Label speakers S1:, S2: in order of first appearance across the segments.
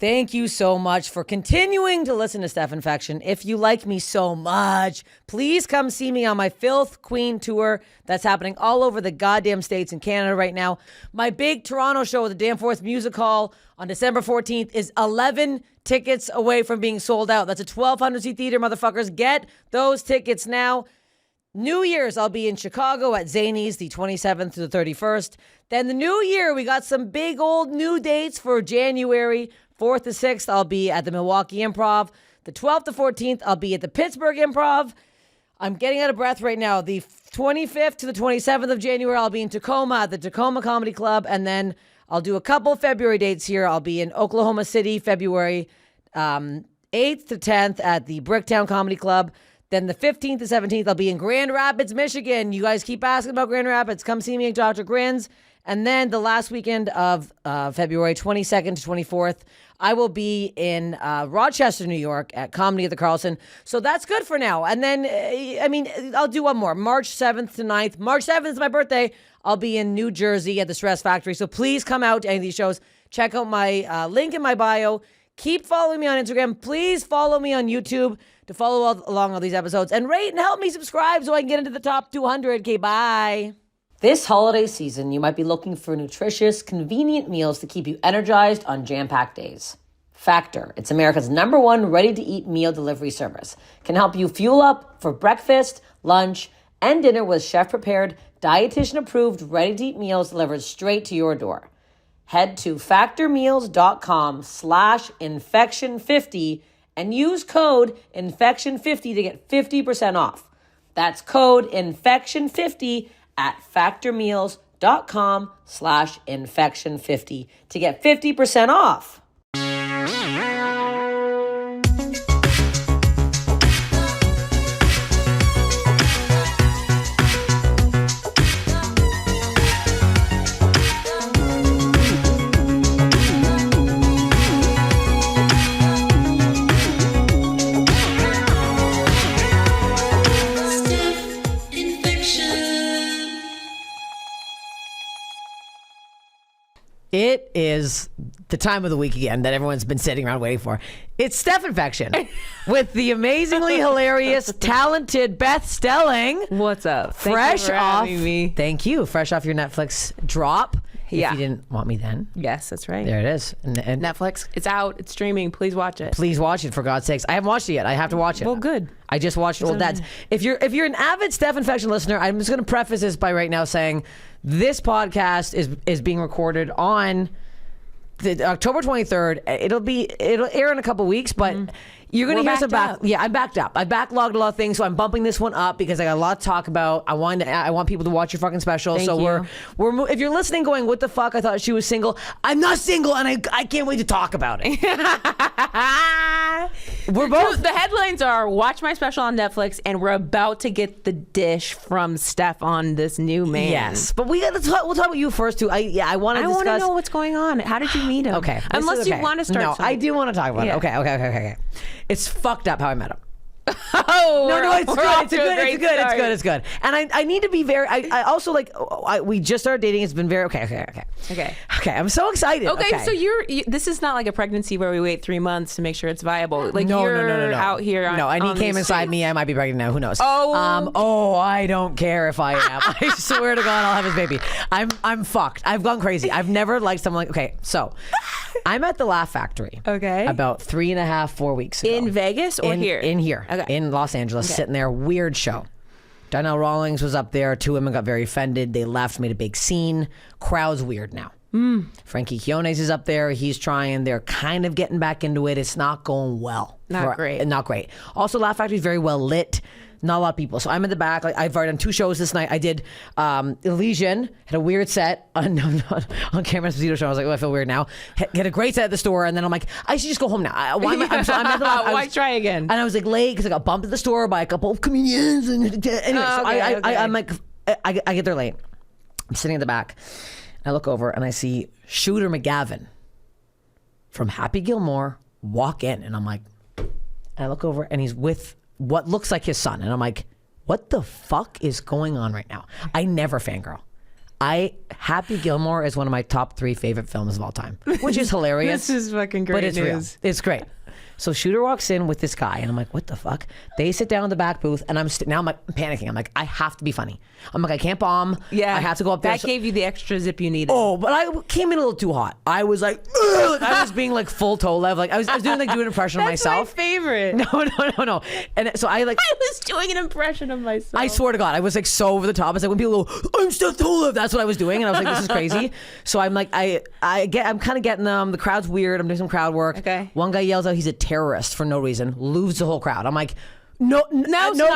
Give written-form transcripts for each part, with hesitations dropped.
S1: Thank you so much for continuing to listen to STEPH INFECTION. If you like me so much, please come see me on my Filth Queen tour that's happening all over the goddamn States and Canada right now. My big Toronto show at the Danforth Music Hall on December 14th is 11 tickets away from being sold out. That's a 1,200-seat theater, motherfuckers. Get those tickets now. New Year's, I'll be in Chicago at Zanies, the 27th to the 31st. Then the new year, we got some big old new dates for January 4th to 6th. I'll be at the Milwaukee Improv. The 12th to 14th, I'll be at the Pittsburgh Improv. I'm getting out of breath right now. The 25th to the 27th of January, I'll be in Tacoma at the Tacoma Comedy Club. And then I'll do a couple February dates here. I'll be in Oklahoma City, February 8th to 10th at the Bricktown Comedy Club. Then the 15th to 17th, I'll be in Grand Rapids, Michigan. You guys keep asking about Grand Rapids. Come see me at Dr. Grins. And then the last weekend of February 22nd to 24th, I will be in Rochester, New York at Comedy at the Carlson. So that's good for now. And then, I'll do one more. March 7th to 9th. March 7th is my birthday. I'll be in New Jersey at the Stress Factory. So please come out to any of these shows. Check out my link in my bio. Keep following me on Instagram. Please follow me on YouTube to follow along all these episodes. And rate and help me subscribe so I can get into the top 200. Okay, bye. This holiday season, you might be looking for nutritious, convenient meals to keep you energized on jam-packed days. Factor, it's America's #1 ready-to-eat meal delivery service. Can help you fuel up for breakfast, lunch, and dinner with chef-prepared, dietitian-approved, ready-to-eat meals delivered straight to your door. Head to factormeals.com/infection50 and use code infection50 to get 50% off. That's code infection50 at factormeals.com/infection50 to get 50% off. It is the time of the week again that everyone's been sitting around waiting for. It's STEPH INFECTION with the amazingly hilarious, talented Beth Stelling.
S2: What's up?
S1: Fresh off.
S2: Me.
S1: Thank you. Fresh off your Netflix drop.
S2: Yeah.
S1: If you didn't want me then.
S2: Yes, that's right.
S1: There it is. And
S2: Netflix. It's out. It's streaming. Please watch it.
S1: Please watch it, for God's sakes. I haven't watched it yet. I have to watch it.
S2: Well, good.
S1: I just watched Old Dads. If you're an avid STEPH INFECTION listener, I'm just going to preface this by right now saying this podcast is being recorded on the October 23rd. It'll air in a couple weeks, but you're going to hear some back. Yeah, I'm backed up. I backlogged a lot of things, so I'm bumping this one up because I got a lot to talk about. I want people to watch your fucking special.
S2: Thank
S1: so
S2: you.
S1: we're if you're listening, going, what the fuck? I thought she was single. I'm not single, and I can't wait to talk about it. We're both.
S2: The headlines are watch my special on Netflix, and we're about to get the dish from Steph on this new man.
S1: Yes, but we'll talk about you first too. I want to discuss.
S2: I want to know what's going on. How did you meet him?
S1: Okay,
S2: unless you want to start.
S1: No,
S2: something.
S1: I do want to talk about it.
S2: Yeah.
S1: Okay. It's fucked up how I met him.
S2: Oh,
S1: no, it's good. It's good. And I need to be very. I also we just started dating. It's been very okay. I'm so excited.
S2: Okay, so this is not like a pregnancy where we wait 3 months to make sure it's viable. Like
S1: no.
S2: out here.
S1: And he came inside me. I might be pregnant now. Who knows? I don't care if I am. I swear to God, I'll have his baby. I'm fucked. I've gone crazy. I've never liked someone like. Okay, so I'm at the Laugh Factory.
S2: Okay.
S1: About 3.5-4 weeks ago.
S2: In Vegas or here?
S1: In here.
S2: Okay.
S1: In Los Angeles, sitting there. Weird show. Donnell Rawlings was up there. 2 women got very offended. They left, made a big scene. Crowd's weird now. Frankie Quiones is up there. He's trying. They're kind of getting back into it. It's not going well.
S2: Not great.
S1: Also, Laugh Factory is very well lit. Not a lot of people. So I'm in the back. I've already done 2 shows this night. I did Elysian, had a weird set on Cameron Esposito show. I was like, I feel weird now. Had a great set at the store, and then I'm like, I should just go home now. I'm at the
S2: Why try again?
S1: And I was like late because I got bumped at the store by a couple of comedians. And anyway, I'm like, I get there late. I'm sitting in the back. I look over and I see Shooter McGavin from Happy Gilmore walk in, and I'm like, and I look over and he's with what looks like his son, and I'm like, what the fuck is going on right now? I never fangirl. Happy Gilmore is one of my top 3 favorite films of all time, which is hilarious.
S2: This is fucking great
S1: but it's
S2: news.
S1: real. It's great. So Shooter walks in with this guy, and I'm like, what the fuck? They sit down in the back booth, and I'm like panicking. I'm like, I have to be funny. I'm like, I can't bomb.
S2: Yeah,
S1: I have to go up there.
S2: That gave you the extra zip you needed.
S1: Oh, but I came in a little too hot. I was like, ugh, I was being like full Tolev. Like I was doing an impression of myself.
S2: That's my favorite.
S1: No. And so I
S2: was doing an impression of myself.
S1: I swear to God, I was like so over the top. It's like when people go, I'm Steph Tolev. That's what I was doing, and I was like, this is crazy. So I'm like, I'm kind of getting them. The crowd's weird. I'm doing some crowd work.
S2: Okay.
S1: One guy yells out, he's a terrorist for no reason. Lose the whole crowd. I'm like, no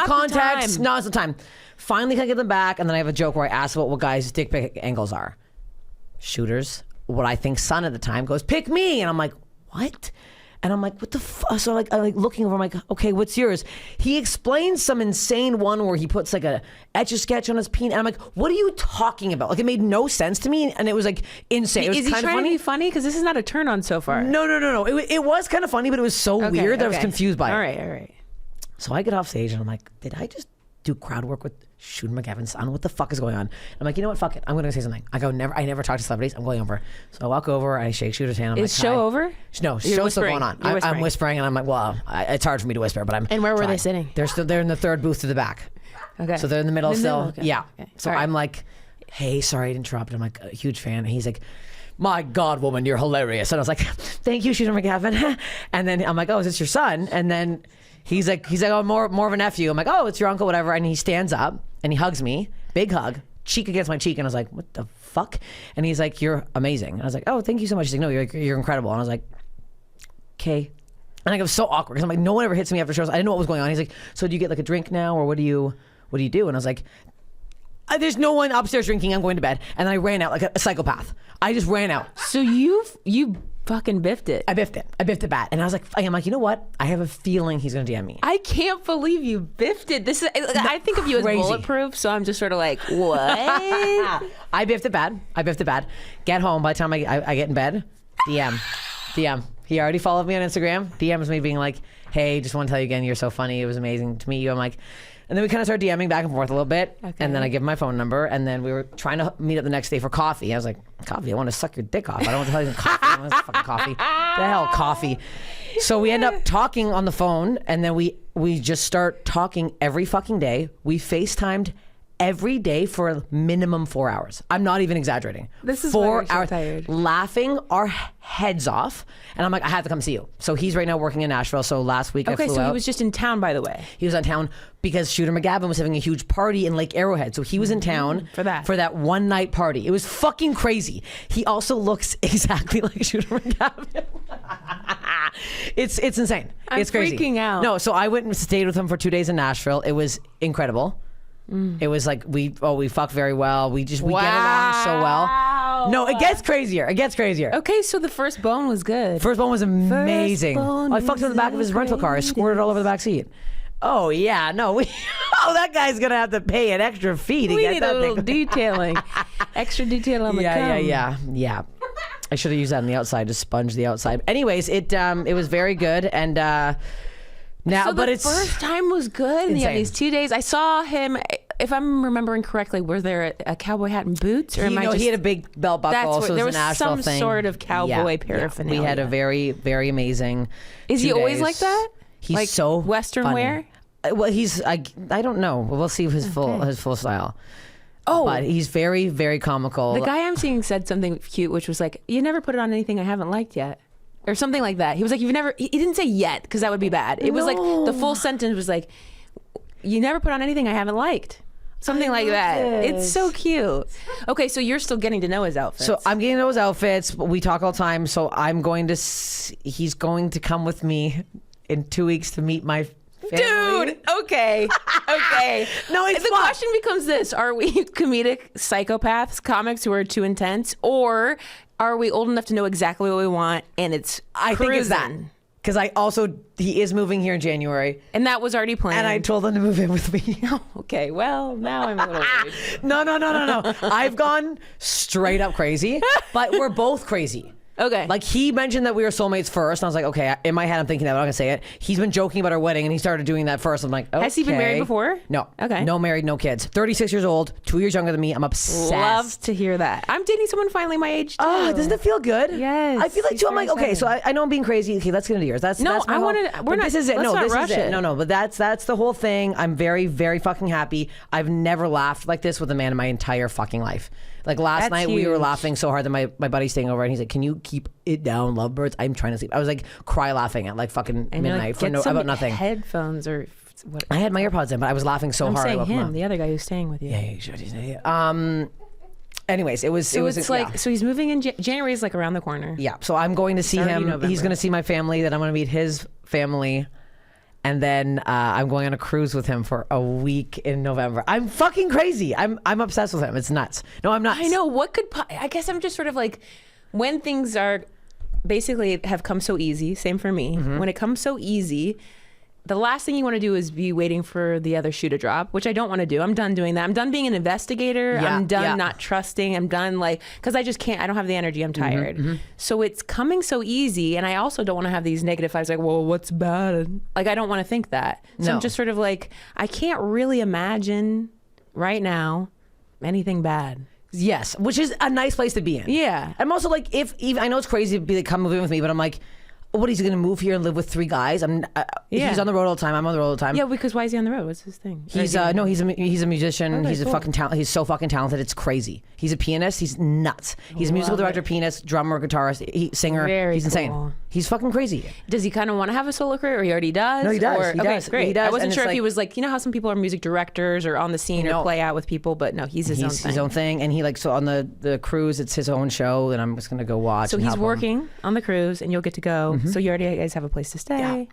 S1: context. No, it's the time. Finally, can I get them back? And then I have a joke where I ask about what guys' dick pic angles are. Shooter's, what I think son at the time, goes, pick me. And I'm like, what? And I'm like, what the fuck? So I'm like looking over, I'm like, okay, what's yours? He explains some insane one where he puts like a Etch-a-Sketch on his penis. And I'm like, what are you talking about? Like, it made no sense to me. And it was like insane. It was
S2: Is he
S1: kind of
S2: trying
S1: funny.
S2: to be funny? Because this is not a turn on so far.
S1: No. It was kind of funny, but it was so weird that I was confused by it.
S2: All right.
S1: So I get off stage and I'm like, did I just do crowd work with Shooter McGavin's son? What the fuck is going on? I'm like, you know what? Fuck it. I'm going to say something. I never talk to celebrities. I'm going over. So I walk over. I shake Shooter's hand. I'm
S2: Is
S1: like,
S2: show
S1: hi.
S2: over?
S1: No,
S2: You're
S1: show's still
S2: whispering.
S1: going on.
S2: You're
S1: I'm whispering, and I'm like, well, it's hard for me to whisper, but I'm.
S2: And where were
S1: trying.
S2: they sitting?
S1: They're in the third booth to the back.
S2: Okay.
S1: So they're in the middle still.
S2: Okay.
S1: Yeah.
S2: Okay.
S1: So
S2: All right.
S1: I'm like, hey, sorry to interrupt. I'm like a huge fan. And he's like, my God, woman, you're hilarious. And I was like, thank you, Shooter McGavin. And then I'm like, oh, is this your son? And then he's like, oh, more of a nephew. I'm like, oh, it's your uncle, whatever. And he stands up and he hugs me, big hug, cheek against my cheek. And I was like, what the fuck? And he's like, you're amazing. And I was like, oh, thank you so much. He's like, no, you're incredible. And I was like, okay. And like, it was so awkward because I'm like, no one ever hits me after shows. I didn't know what was going on. He's like, so do you get like a drink now, or what do you do? And I was like, there's no one upstairs drinking. I'm going to bed. And then I ran out like a psychopath. I just ran out.
S2: So you fucking biffed it.
S1: I biffed it bad. And I was like, I'm like, you know what? I have a feeling he's going to DM me.
S2: I can't believe you biffed it. This is. I think of you as
S1: Crazy.
S2: bulletproof, so I'm just sort of like, what?
S1: I biffed it bad. Get home. By the time I get in bed, DM. He already followed me on Instagram. DMs me being like, hey, just want to tell you again, you're so funny. It was amazing to meet you. I'm like, and then we kind of started DMing back and forth a little bit. Okay. And then I give him my phone number. And then we were trying to meet up the next day for coffee. I was like, coffee? I want to suck your dick off. I don't want to tell you coffee. I want fucking coffee. The hell, coffee. So we end up talking on the phone. And then we just start talking every fucking day. We FaceTimed every day for a minimum 4 hours. I'm not even exaggerating.
S2: This is
S1: 4
S2: why we're so
S1: hours
S2: tired.
S1: laughing our heads off. And I'm like, I have to come see you. So he's right now working in Nashville. So last week I flew out.
S2: Okay, so he was just in town, by the way.
S1: He was on town because Shooter McGavin was having a huge party in Lake Arrowhead. So he was in town
S2: for that
S1: one night party. It was fucking crazy. He also looks exactly like Shooter McGavin. It's insane. It's crazy.
S2: I'm freaking out.
S1: No, so I went and stayed with him for 2 days in Nashville. It was incredible. It was like we fucked very well. We get along so well. No, it gets crazier.
S2: Okay, so the first bone was good.
S1: First one was amazing.
S2: bone
S1: I fucked him in the back of his rental car. I squirted all over the back seat. Oh yeah, no, that guy's gonna have to pay an extra fee to
S2: We
S1: get
S2: need
S1: that
S2: a little
S1: thing.
S2: extra detail on the cum.
S1: Yeah. I should have used that on the outside to sponge the outside. Anyways, it was very good, and now,
S2: So
S1: but
S2: the
S1: it's
S2: first time was good, and you have
S1: insane.
S2: these 2 days. I saw him. If I'm remembering correctly, was there a cowboy hat and boots, or am I just?
S1: he had a big belt buckle.
S2: That's what,
S1: so it
S2: there
S1: was
S2: was
S1: a Nashville
S2: some
S1: thing.
S2: sort of cowboy paraphernalia.
S1: We had a very, very amazing.
S2: Is
S1: 2
S2: he always
S1: days.
S2: like that?
S1: He's
S2: Like
S1: so
S2: Western
S1: funny.
S2: wear?
S1: Well, I don't know. We'll see his full style.
S2: Oh,
S1: But he's very, very comical.
S2: the guy I'm seeing said something cute, which was like, "You never put it on anything I haven't liked yet," or something like that. He was like, "You've never." He didn't say yet because that would be bad. It was like the full sentence was like, "You never put on anything I haven't liked." Something like that. It's so cute. Okay, so you're still getting to know his outfits.
S1: So I'm getting those outfits. We talk all the time. So I'm going to. He's going to come with me in 2 weeks to meet my family.
S2: Dude, okay.
S1: No, it's
S2: the
S1: fun.
S2: question becomes this: are we comedic psychopaths, comics who are too intense, or are we old enough to know exactly what we want and it's
S1: I think it's that.
S2: cruising?
S1: Because he is moving here in January.
S2: And that was already planned.
S1: And I told him to move in with me.
S2: Okay, well, now I'm a little worried.
S1: No. I've gone straight up crazy, but we're both crazy.
S2: Okay.
S1: Like he mentioned that we were soulmates first, and I was like, okay. In my head, I'm thinking that, but I'm not gonna say it. He's been joking about our wedding, and he started doing that first. I'm like, okay.
S2: Has he been married before?
S1: No.
S2: Okay.
S1: No married, no kids. 36 years old, 2 years younger than me. I'm obsessed.
S2: Love to hear that. I'm dating someone finally my age too.
S1: Oh, doesn't it feel good?
S2: Yes.
S1: I feel like too. I'm like, okay, so I know I'm being crazy. Okay, let's get into yours. That's
S2: No,
S1: that's my
S2: I
S1: whole-
S2: wanted- we're
S1: but
S2: not-
S1: This is it.
S2: let's
S1: No,
S2: not
S1: this
S2: rush
S1: is it.
S2: it.
S1: No, but that's the whole thing. I'm very, very fucking happy. I've never laughed like this with a man in my entire fucking life. Like last
S2: That's
S1: night, we were
S2: huge.
S1: laughing so hard that my buddy's staying over, and he's like, "Can you keep it down, lovebirds? I'm trying to sleep." I was like, cry laughing at like fucking
S2: And you're
S1: midnight
S2: like, get some
S1: about nothing.
S2: headphones or what?
S1: I had my earpods in, but I was laughing so
S2: I'm
S1: hard. I
S2: saying
S1: woke him
S2: him,
S1: up.
S2: the other guy who's staying with you.
S1: Yeah, you should. Anyways, it was.
S2: So
S1: it was
S2: it's
S1: yeah.
S2: like, so he's moving in January is like around the corner.
S1: Yeah, so I'm going to see
S2: already
S1: him.
S2: November.
S1: He's going to see my family. Then I'm going to meet his family, and then I'm going on a cruise with him for a week in November. I'm fucking crazy. I'm obsessed with him. It's nuts. No, I'm not.
S2: I know what could. I guess I'm just sort of like, when things are basically have come so easy. Same for me.
S1: Mm-hmm.
S2: When it comes so easy, the last thing you want to do is be waiting for the other shoe to drop, which I don't want to do. I'm done doing that. I'm done being an investigator.
S1: Yeah,
S2: I'm done
S1: yeah.
S2: not trusting. I'm done because I just can't. I don't have the energy. I'm tired. So it's coming so easy, and I also don't want to have these negative vibes like, well, what's bad? Like I don't want to think that. So
S1: No.
S2: I'm just sort of like, I can't really imagine right now anything bad.
S1: Yes, which is a nice place to be in.
S2: Yeah.
S1: I'm also like, if even I know it's crazy to be like, come move in with me, but I'm like, what? He's going to move here and live with 3 guys?
S2: Yeah.
S1: He's on the road all the time. I'm on the road all the time.
S2: Yeah, because why is he on the road? What's his thing?
S1: He's no, he's a musician.
S2: Okay,
S1: He's a
S2: cool.
S1: fucking talent. He's so fucking talented. It's crazy. He's a pianist. He's nuts. He's a musical
S2: Love
S1: director,
S2: it.
S1: pianist, drummer, guitarist, singer.
S2: Very
S1: he's insane.
S2: cool.
S1: He's fucking crazy.
S2: Does he kind of want to have a solo career, or he already does?
S1: No, he does.
S2: Or,
S1: He
S2: okay,
S1: does.
S2: great.
S1: He does,
S2: I wasn't
S1: and
S2: sure
S1: it's
S2: if he
S1: like-
S2: was like, you know how some people are music directors or on the scene
S1: No.
S2: or play out with people, but no, he's his own thing.
S1: His own thing, and he like so on the cruise, it's his own show, and I'm just gonna go watch.
S2: So
S1: and
S2: he's
S1: help him.
S2: working on the cruise, and you'll get to go. So you already guys have a place to stay.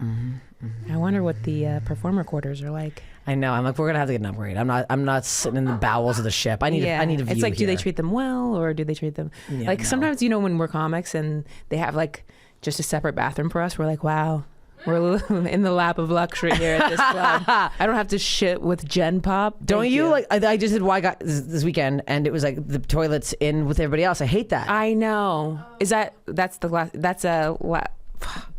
S2: I wonder what the performer quarters are like.
S1: I know. I'm like, we're gonna have to get an upgrade. I'm not sitting in the bowels of the ship. I need a view.
S2: It's like, do they
S1: here.
S2: treat them well, or do they treat them like
S1: no.
S2: sometimes, you know, when we're comics and they have like just a separate bathroom for us, we're like, wow, we're in the lap of luxury here at this club. I don't have to shit with Gen Pop.
S1: Don't
S2: Thank
S1: you like? I just did Y Guy this weekend, and it was like the toilets in with everybody else. I hate that.
S2: I know. That's a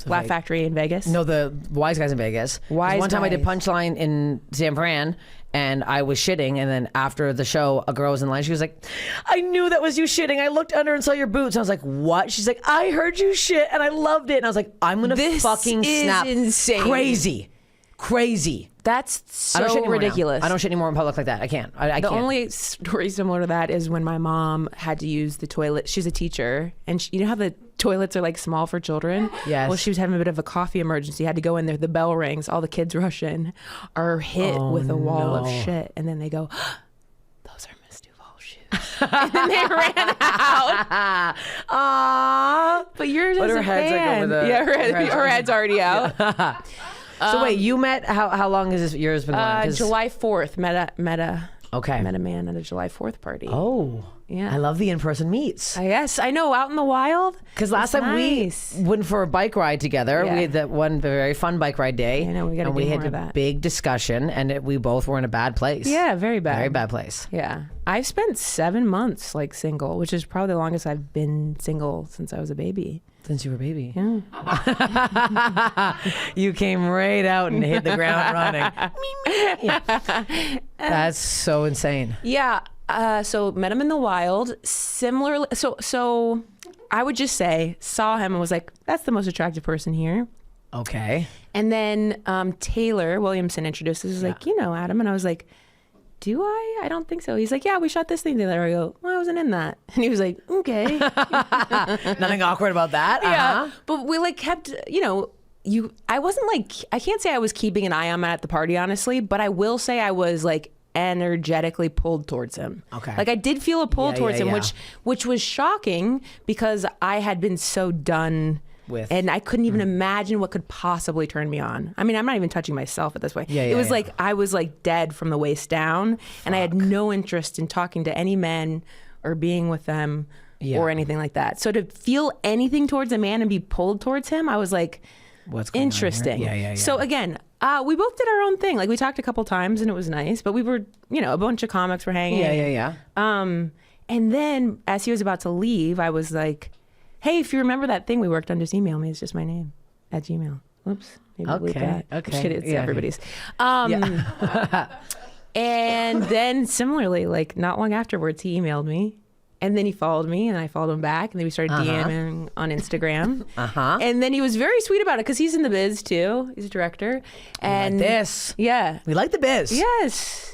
S2: Laugh Factory in Vegas?
S1: No, the Wise Guys in Vegas. 'Cause
S2: Wise
S1: one time I did
S2: Guys.
S1: Punchline in San Fran, and I was shitting, and then after the show, a girl was in line. She was like, "I knew that was you shitting. I looked under and saw your boots." And I was like, "What?" She's like, "I heard you shit, and I loved it." And I was like, "I'm gonna
S2: This
S1: fucking
S2: is
S1: snap."
S2: insane.
S1: Crazy.
S2: That's
S1: I don't shit
S2: so
S1: anymore now.
S2: ridiculous.
S1: I don't shit anymore in public like that. I can't. I
S2: The
S1: can't.
S2: only story similar to that is when my mom had to use the toilet. She's a teacher, and you know how the toilets are like small for children?
S1: Yes.
S2: Well, she was having a bit of a coffee emergency, had to go in there. The bell rings, all the kids rush in, are hit with a wall of shit, and then they go, "Those are Miss Duval's shoes," and then they ran out.
S1: Aww.
S2: But yours
S1: But
S2: is
S1: her
S2: a
S1: head's, like,
S2: fan.
S1: over the-
S2: Yeah,
S1: her
S2: her head's already out.
S1: So wait, you met? How long has yours been going? 'Cause-
S2: July 4th, met
S1: Okay.
S2: a man at a July 4th party.
S1: Oh.
S2: Yeah.
S1: I love the in-person meets.
S2: Yes, I know, out in the wild.
S1: Because last
S2: It's
S1: time
S2: nice.
S1: we went for a bike ride together,
S2: Yeah.
S1: we had that one very fun bike ride day.
S2: I know, we gotta
S1: and
S2: do
S1: we had
S2: more of
S1: a
S2: that.
S1: big discussion, and we both were in a bad place.
S2: Yeah, very bad.
S1: Very bad place.
S2: Yeah. I've spent 7 months like single, which is probably the longest I've been single since I was a baby.
S1: Since you were a baby.
S2: Yeah.
S1: You came right out and hit the ground running. Yeah. That's so insane.
S2: Yeah. So met him in the wild. Similarly, so I would just say, saw him and was like, that's the most attractive person here.
S1: Okay.
S2: And then Taylor Williamson introduced us. He was like, you know, Adam. And I was like, do I? I don't think so. He's like, yeah, we shot this thing together. I go, well, I wasn't in that. And he was like, okay.
S1: Nothing awkward about that.
S2: Yeah. But we like kept, you know, I wasn't like, I can't say I was keeping an eye on him at the party, honestly, but I will say I was like energetically pulled towards him.
S1: Okay.
S2: Like I did feel a pull
S1: Yeah,
S2: towards
S1: yeah,
S2: him,
S1: yeah.
S2: which was shocking because I had been so done
S1: With.
S2: and I couldn't even imagine what could possibly turn me on. I mean, I'm not even touching myself at this point.
S1: Yeah,
S2: it
S1: yeah,
S2: was
S1: yeah.
S2: like I was like dead from the waist down, and I had no interest in talking to any men or being with them
S1: Yeah.
S2: or anything like that. So to feel anything towards a man and be pulled towards him, I was like,
S1: What's going on here?
S2: interesting.
S1: Yeah.
S2: So again, we both did our own thing. Like we talked a couple times and it was nice, but we were, you know, a bunch of comics were hanging.
S1: Yeah.
S2: And then as he was about to leave, I was like, hey, if you remember that thing we worked on, just email me. It's just my name at Gmail. Whoops. Maybe we'll leave that.
S1: Okay.
S2: Shit, it's everybody's. And then similarly, like not long afterwards, he emailed me. And then he followed me, and I followed him back. And then we started DMing on Instagram. And then he was very sweet about it because he's in the biz too. He's a director. And
S1: like this.
S2: Yeah.
S1: We like the biz.
S2: Yes.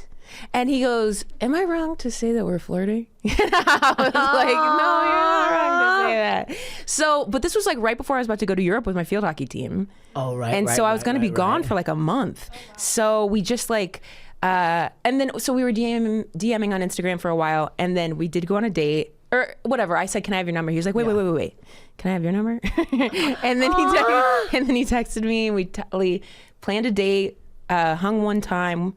S2: And he goes, am I wrong to say that we're flirting? And I was like, no, you're not wrong to say that. So, but this was like right before I was about to go to Europe with my field hockey team.
S1: Oh, right.
S2: And so I was going to be gone for like a month. So we just like, and then, so we were DMing on Instagram for a while, and then we did go on a date or whatever. I said, can I have your number? He was like, wait. Can I have your number? and then he texted me, and we planned a date, hung one time,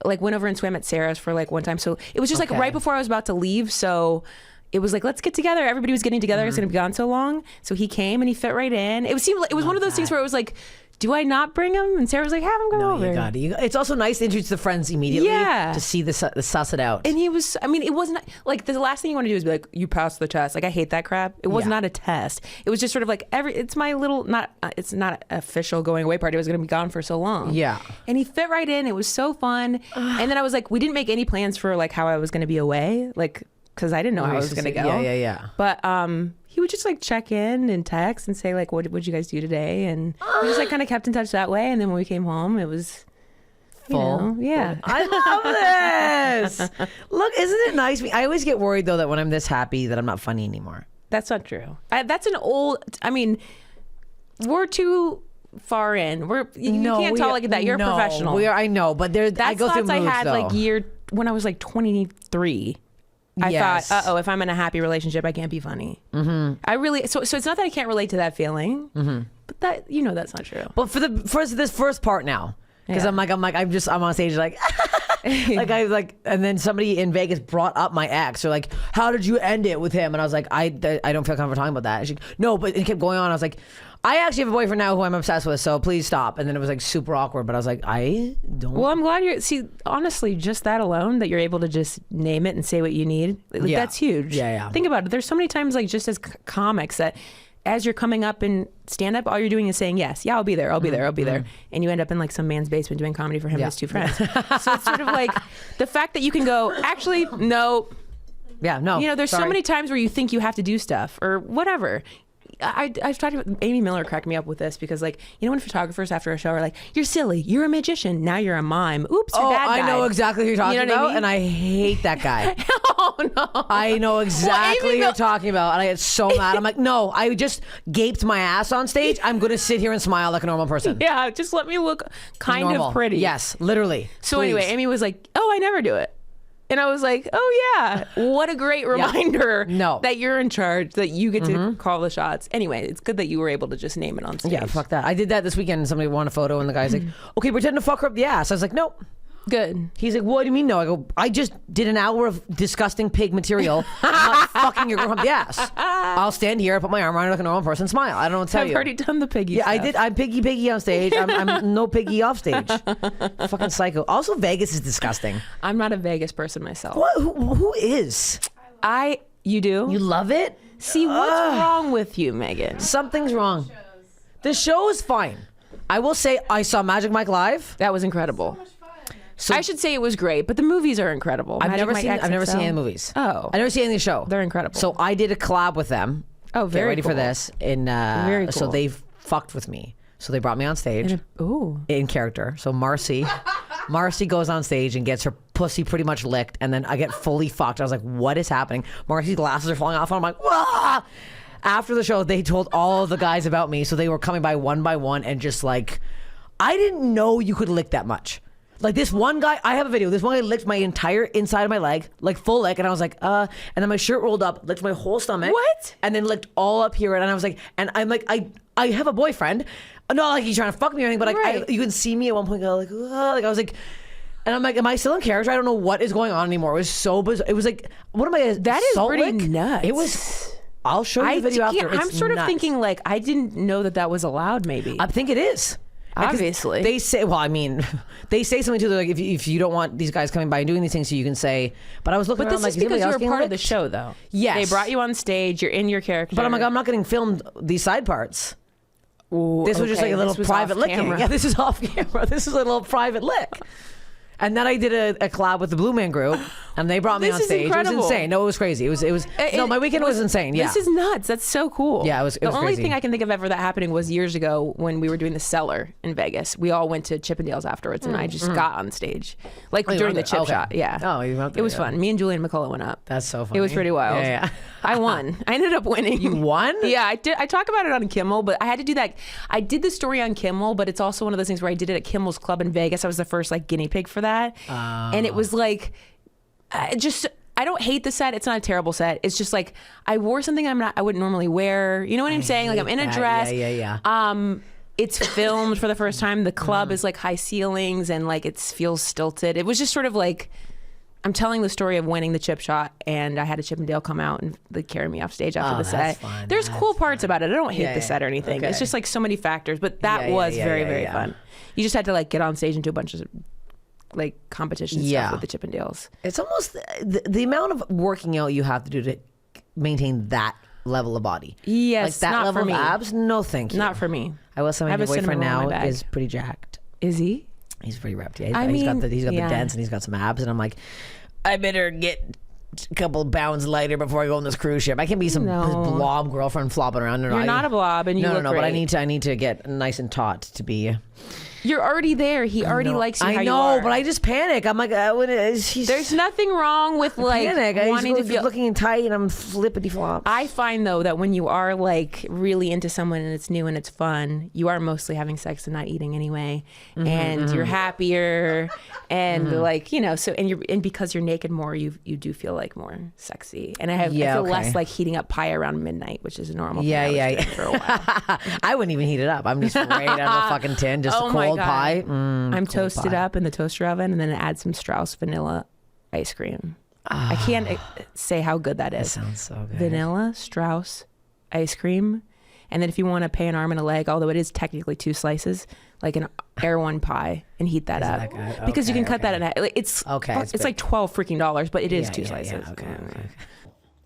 S2: like went over and swam at Sarah's for like one time. So it was just like right before I was about to leave. So it was like, let's get together. Everybody was getting together. It's going to be gone so long. So he came and he fit right in. It was one of those things where it was like, do I not bring him? And Sarah was like, have him come over.
S1: You got it. It's also nice to introduce the friends immediately to see the suss it out.
S2: And he was, I mean, it wasn't like the last thing you want to do is be like, you passed the test. Like, I hate that crap. It was not a test. It was just sort of like it's my little, it's not official going away party. I was going to be gone for so long. Yeah. And he fit right in. It was so fun. And then I was like, we didn't make any plans for like how I was going to be away. Like, because I didn't know how I was going to go.
S1: Yeah.
S2: But he would just like check in and text and say like, what did you guys do today? And we just like kind of kept in touch that way. And then when we came home, it was full. Yeah.
S1: I love this. Look, isn't it nice? I always get worried though that when I'm this happy that I'm not funny anymore.
S2: That's not true. That's an old, I mean, we're too far in. You can't tell like that. You're a professional.
S1: I know, but I go through moods,
S2: I had
S1: though.
S2: like when I was like 23. I thought, if I'm in a happy relationship, I can't be funny. I really, so it's not that I can't relate to that feeling, but that, that's not true.
S1: But for this first part now, because I'm on stage like, and then somebody in Vegas brought up my ex. They're like, how did you end it with him? And I was like, I don't feel comfortable talking about that. And she, no, but it kept going on. I was like, I actually have a boyfriend now who I'm obsessed with, so please stop. And then it was like super awkward, but I was like, I don't.
S2: Well, I'm glad honestly, just that alone, that you're able to just name it and say what you need. That's huge.
S1: Yeah.
S2: Think about it. There's so many times, like just as comics, that as you're coming up in stand up, all you're doing is saying, yes, yeah, I'll be there. I'll be there. And you end up in like some man's basement doing comedy for him and his two friends. So it's sort of like the fact that you can go, actually, no.
S1: Yeah, no.
S2: There's so many times where you think you have to do stuff or whatever. I've talked about, Amy Miller cracked me up with this because like, when photographers after a show are like, you're silly, you're a magician, now you're a mime. Oops, your dad died.
S1: I know exactly who you're talking about, I mean? And I hate that guy.
S2: Oh no.
S1: I know exactly who you're talking about, and I get so mad. I'm like, no, I just gaped my ass on stage. I'm going to sit here and smile like a normal person.
S2: Yeah, just let me look kind of pretty.
S1: Yes, literally.
S2: So anyway, Amy was like, oh, I never do it. And I was like, oh yeah, what a great reminder that you're in charge, that you get to call the shots. Anyway, it's good that you were able to just name it on stage.
S1: Yeah, fuck that. I did that this weekend and somebody wanted a photo and the guy's like, okay, pretend to fuck her up the ass. I was like, nope.
S2: Good.
S1: He's like, what do you mean no? I go, I just did an hour of disgusting pig material. I'm not fucking your girl up the ass. I'll stand here, put my arm around her like a normal person, smile. I don't know what to tell you.
S2: I've already done the piggy stuff.
S1: I did. I'm piggy on stage. I'm no piggy off stage. Fucking psycho. Also, Vegas is disgusting.
S2: I'm not a Vegas person myself.
S1: What? Who is?
S2: You do?
S1: You love it?
S2: See, what's wrong with you, Megan?
S1: Something's wrong. The show is fine. I will say I saw Magic Mike live.
S2: That was incredible. So, I should say it was great, but the movies are incredible.
S1: I've never seen any of the movies.
S2: Oh.
S1: I've never seen any of the show.
S2: They're incredible.
S1: So I did a collab with them.
S2: Oh, very
S1: Get ready
S2: cool.
S1: for this.
S2: Very cool.
S1: So they fucked with me. So they brought me on stage. In character. So Marcy goes on stage and gets her pussy pretty much licked, and then I get fully fucked. I was like, what is happening? Marcy's glasses are falling off, and I'm like, wah! After the show, they told all of the guys about me, so they were coming by one, and just like, I didn't know you could lick that much. Like this one guy, I have a video. This one guy licked my entire inside of my leg, like full lick, and I was like, and then my shirt rolled up, licked my whole stomach.
S2: What?
S1: And then licked all up here, and I was like, and I'm like, I have a boyfriend. Not like he's trying to fuck me or anything, but like
S2: right.
S1: you can see me at one point go like I was like, and I'm like, am I still in character? I don't know what is going on anymore. It was so bizarre. It was like, what am I?
S2: That is pretty
S1: lick?
S2: nuts.
S1: It was. I'll show you the video after.
S2: I'm sort of thinking like I didn't know that was allowed. Maybe
S1: I think it is.
S2: Obviously.
S1: They say, well, I mean, they say something to like, if you don't want these guys coming by and doing these things, so you can say, but I was looking
S2: But
S1: around
S2: this
S1: like,
S2: is because
S1: anybody
S2: you
S1: else
S2: were
S1: getting
S2: part of the
S1: licked?
S2: show, though.
S1: Yes.
S2: They brought you on stage. You're in your character.
S1: But I'm like, I'm not getting filmed these side parts.
S2: Ooh,
S1: This was just like a little private licking.
S2: camera.
S1: Yeah, this is off camera. This is a little private lick. And then I did a collab with the Blue Man Group, and they brought me
S2: This
S1: on
S2: is
S1: stage.
S2: incredible.
S1: It was insane. No, it was crazy. It was. No, my weekend was insane. Yeah.
S2: This is nuts. That's so cool.
S1: Yeah, it was
S2: The only
S1: crazy.
S2: thing I can think of ever that happening was years ago when we were doing the Cellar in Vegas. We all went to Chippendales afterwards, and I just got on stage, like
S1: you
S2: during
S1: went
S2: the
S1: there?
S2: chip
S1: Okay.
S2: shot. Yeah.
S1: Oh, you went there,
S2: It was
S1: yeah.
S2: fun. Me and Julian McCullough went up.
S1: That's so funny.
S2: It was pretty wild.
S1: Yeah.
S2: I won. I ended up winning.
S1: You won?
S2: Yeah, I did. I talk about it on Kimmel, but I had to do that. I did the story on Kimmel, but it's also one of those things where I did it at Kimmel's Club in Vegas. I was the first like guinea pig for that, and it was like, I don't hate the set. It's not a terrible set. It's just like I wore something I wouldn't normally wear. You know what I'm saying? Like I'm in a dress.
S1: Yeah.
S2: It's filmed for the first time. The club is like high ceilings and like it feels stilted. It was just sort of like I'm telling the story of winning the chip shot, and I had a Chippendale come out and like carry me off stage after the
S1: that's
S2: set.
S1: fun.
S2: There's cool parts about it. I don't hate
S1: Yeah,
S2: the set or anything.
S1: okay.
S2: It's just like so many factors, but that
S1: Yeah,
S2: was
S1: yeah,
S2: very,
S1: yeah,
S2: very
S1: yeah.
S2: fun. You just had to like get on stage and do a bunch of like competition
S1: Yeah.
S2: stuff with the Chippendales.
S1: It's almost the amount of working out you have to do to maintain that level of body.
S2: Yes,
S1: like that
S2: not
S1: level
S2: for me.
S1: of abs. No, thank you.
S2: Not for me.
S1: I will say
S2: I
S1: my
S2: have a
S1: boyfriend
S2: cinnamon roll in
S1: now
S2: my bag.
S1: is pretty jacked.
S2: Is he?
S1: He's pretty ripped. Yeah,
S2: I
S1: he's got
S2: mean,
S1: the
S2: yeah.
S1: dents and he's got some abs, and I'm like, I better get a couple pounds lighter before I go on this cruise ship. I can't be some blob girlfriend flopping around.
S2: You're not a blob, and you look
S1: no.
S2: great.
S1: But I need to get nice and taut to be.
S2: You're already there. He already likes you.
S1: I
S2: how you
S1: know,
S2: are.
S1: but I just panic. I'm like,
S2: There's nothing wrong with like
S1: panic.
S2: wanting to
S1: I'm
S2: feel.
S1: looking tight and I'm flippity flop.
S2: I find though that when you are like really into someone and it's new and it's fun, you are mostly having sex and not eating anyway, and you're happier, and like so and because you're naked more, you do feel like more sexy, and I feel less like heating up pie around midnight, which is a normal. thing I was doing for a while.
S1: I wouldn't even heat it up. I'm just right out of the fucking tin, just
S2: Oh
S1: a
S2: my
S1: cold
S2: God.
S1: pie.
S2: I'm
S1: cold
S2: toasted
S1: pie.
S2: up in the toaster oven, and then add some Strauss vanilla ice cream. I can't say how good that is.
S1: Sounds so good.
S2: Vanilla Strauss ice cream, and then if you want to pay an arm and a leg, although it is technically 2 slices, like an Air One pie, and heat that up
S1: that good?
S2: because you
S1: Okay,
S2: can cut that in half.
S1: it's
S2: It's like $12 freaking, but it is 2 slices.
S1: Yeah, okay.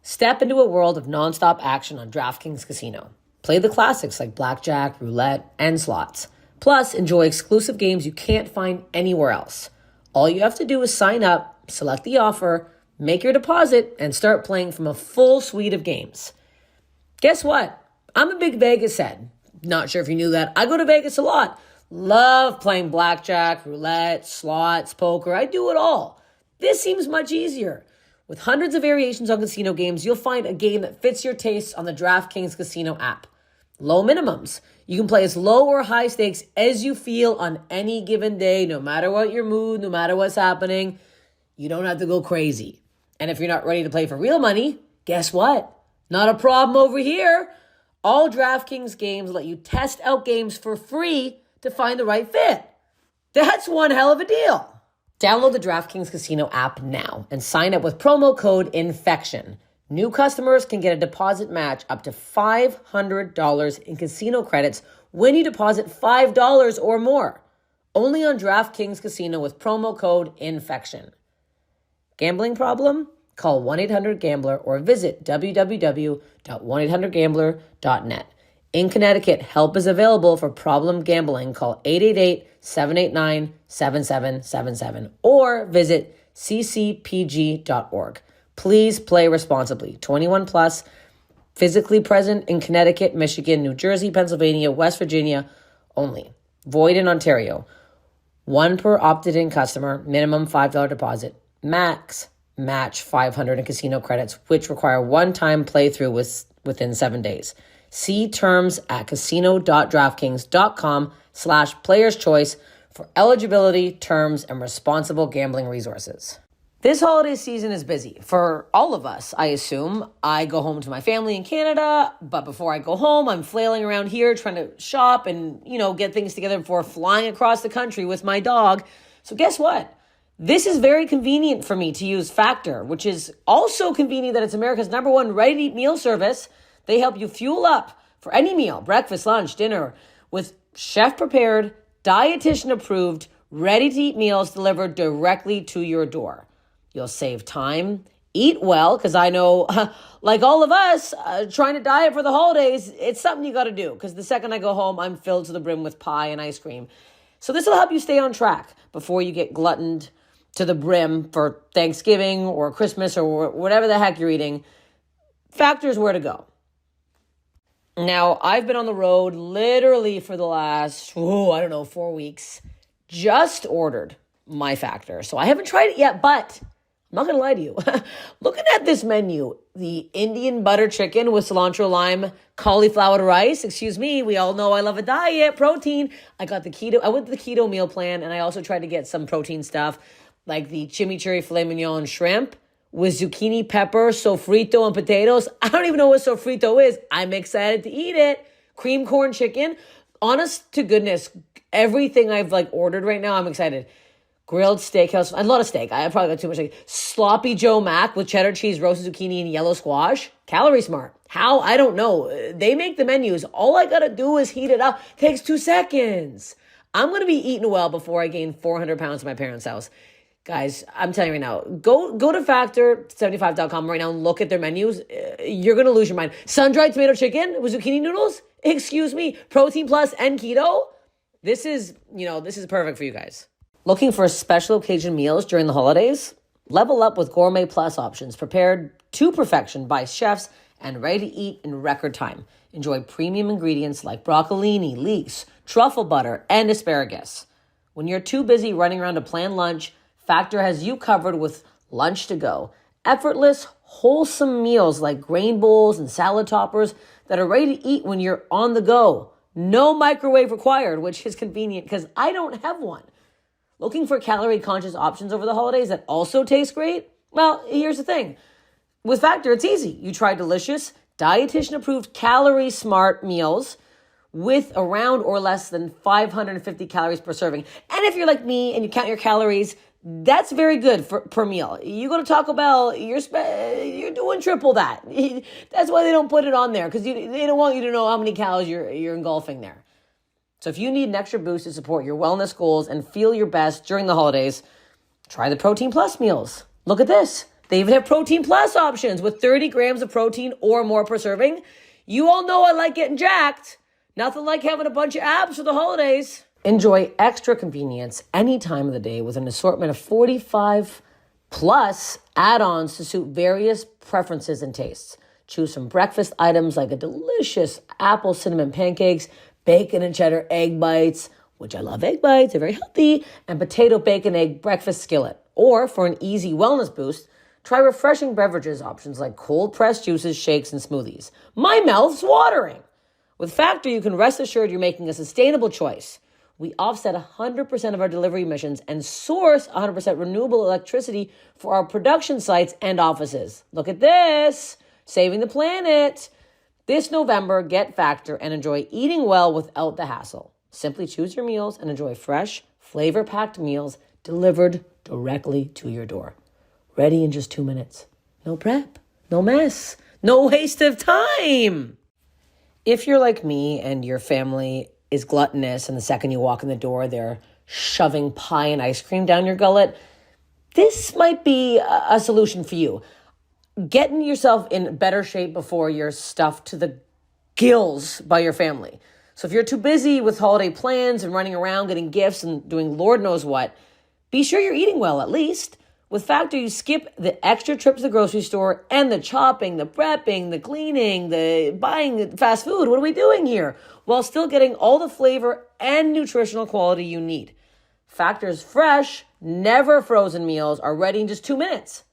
S3: Step into a world of nonstop action on DraftKings Casino. Play the classics like blackjack, roulette, and slots. Plus, enjoy exclusive games you can't find anywhere else. All you have to do is sign up, select the offer, make your deposit, and start playing from a full suite of games. Guess what? I'm a big Vegas head. Not sure if you knew that. I go to Vegas a lot. Love playing blackjack, roulette, slots, poker. I do it all. This seems much easier. With hundreds of variations on casino games, you'll find a game that fits your tastes on the DraftKings Casino app. Low minimums. You can play as low or high stakes as you feel on any given day, no matter what your mood, no matter what's happening. You don't have to go crazy. And if you're not ready to play for real money, guess what? Not a problem over here. All DraftKings games let you test out games for free to find the right fit. That's one hell of a deal. Download the DraftKings Casino app now and sign up with promo code INFECTION. New customers can get a deposit match up to $500 in casino credits when you deposit $5 or more. Only on DraftKings Casino with promo code INFECTION. Gambling problem? Call 1-800-GAMBLER or visit www.1800gambler.net. In Connecticut, help is available for problem gambling. Call 888-789-7777 or visit ccpg.org. Please play responsibly. 21 plus, physically present in Connecticut, Michigan, New Jersey, Pennsylvania, West Virginia only. Void in Ontario. 1 per opted-in customer, minimum $5 deposit. Max match $500 in casino credits, which require one-time playthrough within 7 days. See terms at casino.draftkings.com/players choice for eligibility, terms, and responsible gambling resources. This holiday season is busy for all of us, I assume. I go home to my family in Canada, but before I go home, I'm flailing around here trying to shop and, get things together before flying across the country with my dog. So guess what? This is very convenient for me to use Factor, which is also convenient that it's America's #1 ready-to-eat meal service. They help you fuel up for any meal, breakfast, lunch, dinner, with chef-prepared, dietitian approved, ready to eat meals delivered directly to your door. You'll save time, eat well, because I know, like all of us, trying to diet for the holidays, it's something you got to do, because the second I go home, I'm filled to the brim with pie and ice cream. So this will help you stay on track before you get gluttoned to the brim for Thanksgiving or Christmas or whatever the heck you're eating. Factor's where to go. Now, I've been on the road literally for the last, 4 weeks. Just ordered my Factor. So I haven't tried it yet, but I'm not going to lie to you. Looking at this menu, the Indian butter chicken with cilantro, lime, cauliflower rice. Excuse me, we all know I love a diet, protein. I went to the keto meal plan, and I also tried to get some protein stuff like the chimichurri filet mignon shrimp with zucchini, pepper, sofrito, and potatoes. I don't even know what sofrito is. I'm excited to eat it. Cream corn chicken. Honest to goodness, everything I've ordered right now, I'm excited. Grilled steakhouse. A lot of steak. I probably got too much steak. Sloppy Joe Mac with cheddar cheese, roasted zucchini, and yellow squash. Calorie smart. How? I don't know. They make the menus. All I got to do is heat it up. Takes 2 seconds. I'm going to be eating well before I gain 400 pounds at my parents' house. Guys, I'm telling you right now, go to factor75.com right now and look at their menus. You're going to lose your mind. Sun-dried tomato chicken with zucchini noodles? Excuse me. Protein plus and keto? This is perfect for you guys. Looking for special occasion meals during the holidays? Level up with Gourmet Plus options prepared to perfection by chefs and ready to eat in record time. Enjoy premium ingredients like broccolini, leeks, truffle butter, and asparagus. When you're too busy running around to plan lunch, Factor has you covered with lunch to go. Effortless, wholesome meals like grain bowls and salad toppers that are ready to eat when you're on the go. No microwave required, which is convenient because I don't have one. Looking for calorie-conscious options over the holidays that also taste great? Well, here's the thing. With Factor, it's easy. You try delicious, dietitian-approved, calorie-smart meals with around or less than 550 calories per serving. And if you're like me and you count your calories, that's very good per meal. You go to Taco Bell, you're doing triple that. That's why they don't put it on there, because they don't want you to know how many calories you're engulfing there. So if you need an extra boost to support your wellness goals and feel your best during the holidays, try the Protein Plus meals. Look at this. They even have Protein Plus options with 30 grams of protein or more per serving. You all know I like getting jacked. Nothing like having a bunch of abs for the holidays. Enjoy extra convenience any time of the day with an assortment of 45 plus add-ons to suit various preferences and tastes. Choose from breakfast items like a delicious apple cinnamon pancakes, bacon and cheddar egg bites, which I love egg bites, they're very healthy, and potato bacon egg breakfast skillet. Or for an easy wellness boost, try refreshing beverages options like cold pressed juices, shakes, and smoothies. My mouth's watering. With Factor, you can rest assured you're making a sustainable choice. We offset 100% of our delivery emissions and source 100% renewable electricity for our production sites and offices. Look at this, saving the planet. This November, get Factor and enjoy eating well without the hassle. Simply choose your meals and enjoy fresh, flavor-packed meals delivered directly to your door. Ready in just 2 minutes. No prep, no mess, no waste of time. If you're like me and your family is gluttonous and the second you walk in the door, they're shoving pie and ice cream down your gullet, this might be a solution for you. Getting yourself in better shape before you're stuffed to the gills by your family. So if you're too busy with holiday plans and running around getting gifts and doing Lord knows what, be sure you're eating well at least. With Factor, you skip the extra trips to the grocery store and the chopping, the prepping, the cleaning, the buying fast food. What are we doing here? While still getting all the flavor and nutritional quality you need. Factor's fresh, never frozen meals are ready in just 2 minutes.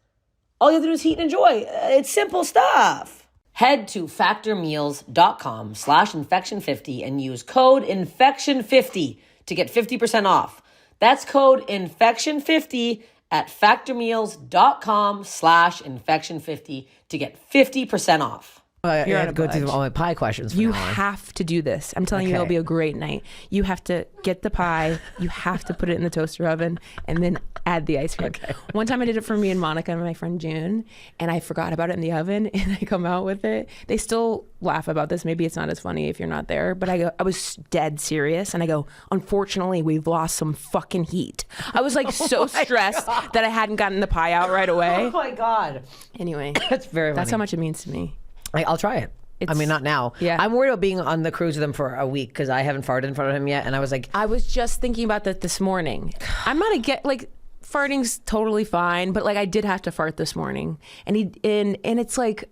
S3: All you have to do is heat and enjoy. It's simple stuff. Head to factormeals.com/infection50 and use code infection50 to get 50% off. That's code infection50 at factormeals.com/infection50 to get 50% off.
S2: You're
S1: I
S2: on
S1: have
S2: a
S1: to go through
S2: budge.
S1: all my pie questions. From
S2: You
S1: now on.
S2: have to do this. I'm telling you, it'll
S1: Okay.
S2: be a great night. You have to get the pie. You have to put it in the toaster oven and then add the ice cream.
S1: Okay.
S2: One time I did it for me and Monica and my friend June, and I forgot about it in the oven, and I come out with it. They still laugh about this. Maybe it's not as funny if you're not there, but I was dead serious, and I go, unfortunately, we've lost some fucking heat. I was like so stressed that I hadn't gotten the pie out right away.
S1: Oh my God.
S2: Anyway,
S1: That's very
S2: that's
S1: funny.
S2: how much it means to me.
S1: I'll try it. I mean, not now.
S2: Yeah.
S1: I'm worried about being on the cruise with him for a week because I haven't farted in front of him yet. And I was like,
S2: I was just thinking about that this morning. I'm gonna get like farting's totally fine, but like I did have to fart this morning, and it's like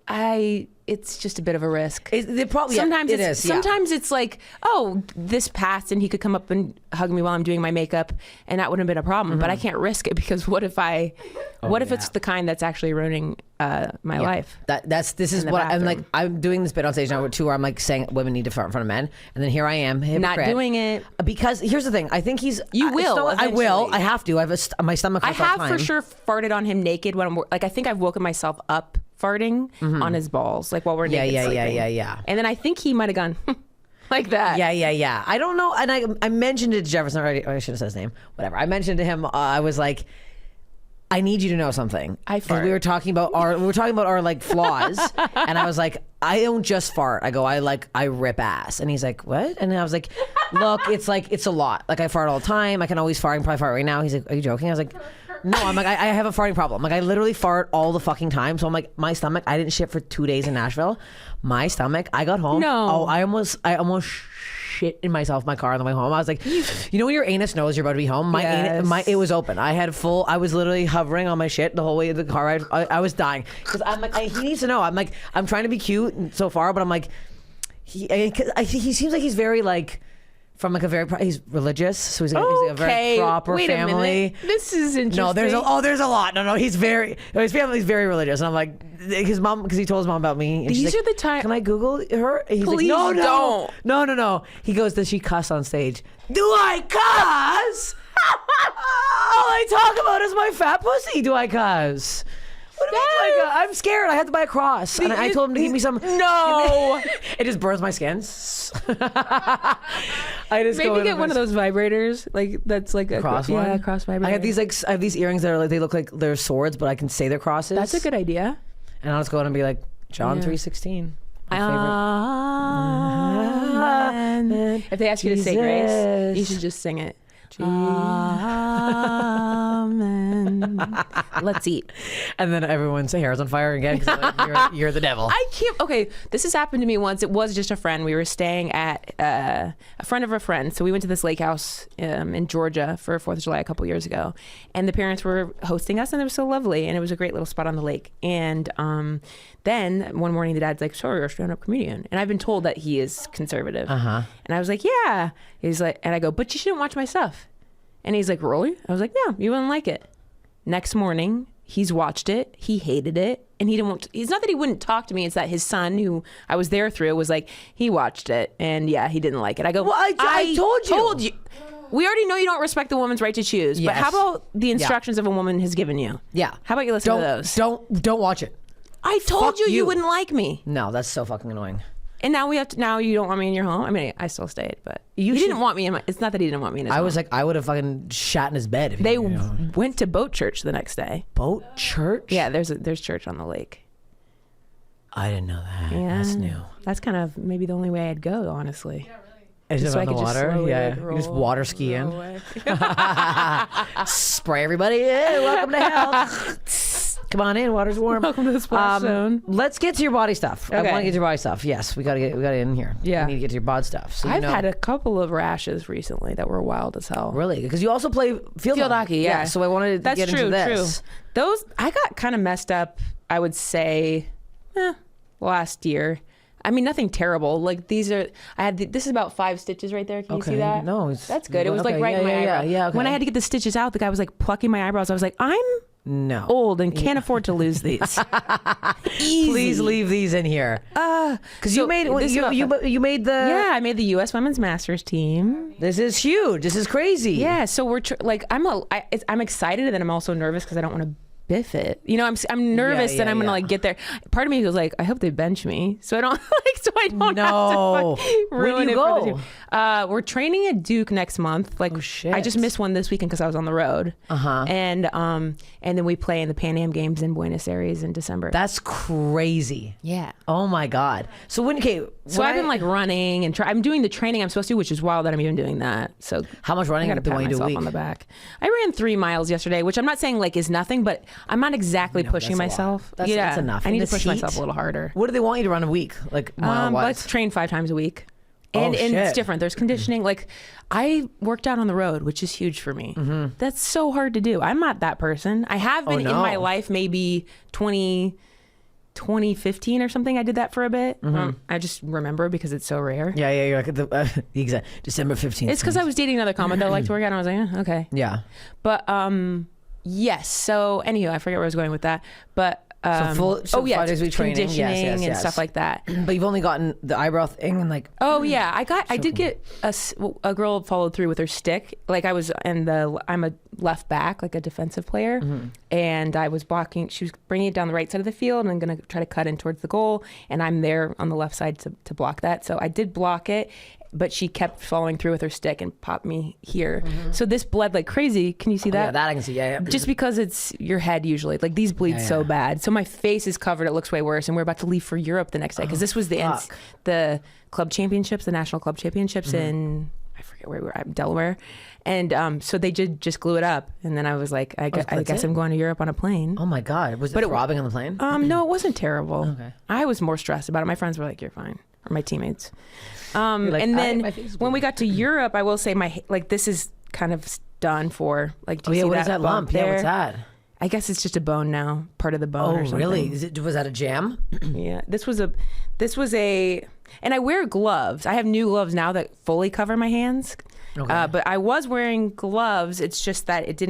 S2: it's just a bit of a risk.
S1: Sometimes it is.
S2: Sometimes it's like, oh, this passed, and he could come up and hug me while I'm doing my makeup, and that wouldn't have been a problem. But I can't risk it because what if it's the kind that's actually ruining my life?
S1: This is what I'm like. I'm doing this bit on stage now too, where I'm like saying women need to fart in front of men, and then here I am, hypocrite,
S2: Not doing it.
S1: because here's the thing. I think he's.
S2: You will
S1: I will.
S2: eventually.
S1: I have to. I have my stomach.
S2: I
S1: hurts all the
S2: have
S1: time.
S2: for sure farted on him naked when I'm like I think I've woken myself up farting on his balls like while we're naked sleeping.
S1: Yeah.
S2: And then I think he might have gone like that.
S1: Yeah. I don't know. And I mentioned it to Jefferson already. I should have said his name. Whatever. I mentioned to him. I was like, I need you to know something.
S2: I
S1: 'Cause
S2: fart.
S1: we were talking about our like flaws, and I was like, I don't just fart. I go, I rip ass, and he's like, what? And I was like, look, it's a lot. Like I fart all the time. I can always fart. I can probably fart right now. He's like, are you joking? I was like, no. I'm like, I have a farting problem. Like I literally fart all the fucking time. So I'm like, my stomach. I didn't shit for 2 days in Nashville. My stomach. I got home.
S2: No.
S1: Oh, I almost shit in myself in my car on the way home. I was like, you know when your anus knows you're about to be home?
S2: Yes.
S1: It was open. I was literally hovering on my shit the whole way to the car ride. I was dying because I'm like, he needs to know. I'm like, I'm trying to be cute so far, but I'm like, he seems like he's very like, from like a very, he's religious, so he's like a very proper
S2: Wait
S1: family.
S2: A minute. This is interesting.
S1: No, there's a lot. No, his family's very religious, and I'm like, his mom, because he told his mom about me. And
S2: These
S1: she's
S2: are
S1: like,
S2: the time.
S1: Can I Google her? And he's
S2: Please
S1: like,
S2: don't.
S1: No. He goes, does she cuss on stage? Do I cuss? All I talk about is my fat pussy. Do I cuss? What do you mean, do I cuss? I'm scared. I had to buy a cross, and I told him to give me some.
S2: No.
S1: It just burns my skin. I just
S2: Maybe get one of those vibrators, like that's like a
S1: cross
S2: Yeah,
S1: one?
S2: cross vibrator.
S1: I have these earrings that are like, they look like they're swords, but I can say they're crosses.
S2: That's a good idea.
S1: And I'll just go in and be like, John
S2: Yeah.
S1: 3:16.
S2: Amen. If they ask you to say grace,
S1: Jesus.
S2: you should just sing it. Amen. Let's eat.
S1: And then everyone's hair's on fire again because you're the devil.
S2: I can't. Okay, this has happened to me once. It was just a friend. We were staying at a friend of a friend. So we went to this lake house in Georgia for 4th of July a couple years ago. And the parents were hosting us, and it was so lovely. And it was a great little spot on the lake. And then one morning, the dad's like, sorry, you're a stand-up comedian. And I've been told that he is conservative. And I was like, yeah. He's like, and I go, but you shouldn't watch my stuff. And he's like, really? I was like, yeah, you wouldn't like it. Next morning, he's watched it. He hated it. And he didn't want it's not that he wouldn't talk to me. It's that his son, who I was there through, was like, he watched it. And yeah, he didn't like it. I go,
S1: Well, I told you.
S2: We already know you don't respect the woman's right to choose. But
S1: Yes.
S2: how about the instructions of a woman has given you?
S1: Yeah.
S2: How about you listen to those?
S1: Don't watch it.
S2: I told
S1: Fuck
S2: you
S1: you.
S2: wouldn't like me.
S1: No, that's so fucking annoying.
S2: And now now you don't want me in your home? I mean, I still stayed, but you didn't want me in my, it's not that he didn't want me in his home.
S1: I was like, I would have fucking shat in his bed. If
S2: They went to boat church the next day.
S1: boat church?
S2: Yeah, there's church on the lake.
S1: I didn't know that.
S2: Yeah.
S1: That's new.
S2: That's kind of maybe the only way I'd go, honestly.
S1: Is
S2: Just
S1: it
S2: so
S1: on
S2: I
S1: the
S2: could just
S1: water?
S2: slowly,
S1: Yeah.
S2: like,
S1: You just
S2: roll-
S1: water ski in.
S2: roll away.
S1: Spray everybody. Hey, welcome to hell. Come on in. Water's warm.
S2: Welcome to the splash zone.
S1: Let's get to your body stuff. I
S2: Okay.
S1: want to get to your body stuff. Yes, we got to get in here.
S2: Yeah.
S1: We need to get to your bod stuff. So
S2: I've had a couple of rashes recently that were wild as hell.
S1: Really? Because you also play field
S2: hockey, yeah.
S1: So I wanted to
S2: That's
S1: get
S2: true,
S1: into this.
S2: true. Those, I got kind of messed up, I would say, last year. I mean, nothing terrible. Like this is about 5 stitches right there. Can you see that?
S1: No,
S2: that's good. It was like right in my eyebrow.
S1: Yeah, okay.
S2: When I had to get the stitches out, the guy was like plucking my eyebrows. I was like, I'm
S1: No.
S2: old and can't afford to lose these. Easy.
S1: Please leave these in here. Because you made you made the.
S2: Yeah, I made the U.S. Women's Masters team.
S1: This is huge. This is crazy.
S2: Yeah, so we're I'm excited, and then I'm also nervous because I don't want to biff it. You know, I'm nervous that I'm gonna like get there. Part of me was like, I hope they bench me, so I don't have to ruin it for the team. We're training at Duke next month. Like, I just missed one this weekend because I was on the road. And then we play in the Pan Am Games in Buenos Aires in December.
S1: That's crazy.
S2: Yeah.
S1: Oh my God. So I've
S2: been like running and I'm doing the training I'm supposed to, which is wild that I'm even doing that. So
S1: how much running
S2: I gotta pat myself on the back. I ran 3 miles yesterday, which I'm not saying like is nothing, but I'm not exactly pushing myself.
S1: That's enough.
S2: I need to push myself a little harder.
S1: What do they want you to run a week? Like
S2: let's train 5 times a week. And it's different. There's conditioning. Like, I worked out on the road, which is huge for me. That's so hard to do. I'm not that person. I have been in my life, maybe 2015 or something. I did that for a bit. I just remember because it's so rare.
S1: Yeah, you're like the exact December 15th.
S2: It's because I was dating another comic that liked to work out, and I was like, okay.
S1: Yeah.
S2: But yes. So anywho, I forget where I was going with that. But 5 days a week training, conditioning and stuff like that.
S1: But you've only gotten the eyebrow thing and like.
S2: Oh yeah, I did get a girl followed through with her stick. Like I'm a left back, like a defensive player, and I was blocking. She was bringing it down the right side of the field, and I'm gonna try to cut in towards the goal, and I'm there on the left side to block that. So I did block it. But she kept following through with her stick and popped me here. So this bled like crazy. Can you see that?
S1: Yeah, that I can see. Yeah.
S2: Just because it's your head usually. Like these bleed so bad. So my face is covered. It looks way worse. And we're about to leave for Europe the next day because this was the club championships, the national club championships in, I forget where we were at, Delaware. And so they did just glue it up. And then I was like, I guess I'm going to Europe on a plane.
S1: Oh my God. Was it throbbing on the plane?
S2: No, it wasn't terrible.
S1: Okay.
S2: I was more stressed about it. My friends were like, you're fine. Or my teammates. And then when we got to Europe, I will say this is kind of done for. Like, do you see
S1: what
S2: that
S1: is that lump?
S2: there?
S1: Yeah, what's that?
S2: I guess it's just a bone now, part of the bone. or something.
S1: Really? Was that a jam?
S2: Yeah, this was a, and I wear gloves. I have new gloves now that fully cover my hands. Okay. But I was wearing gloves. It's just that it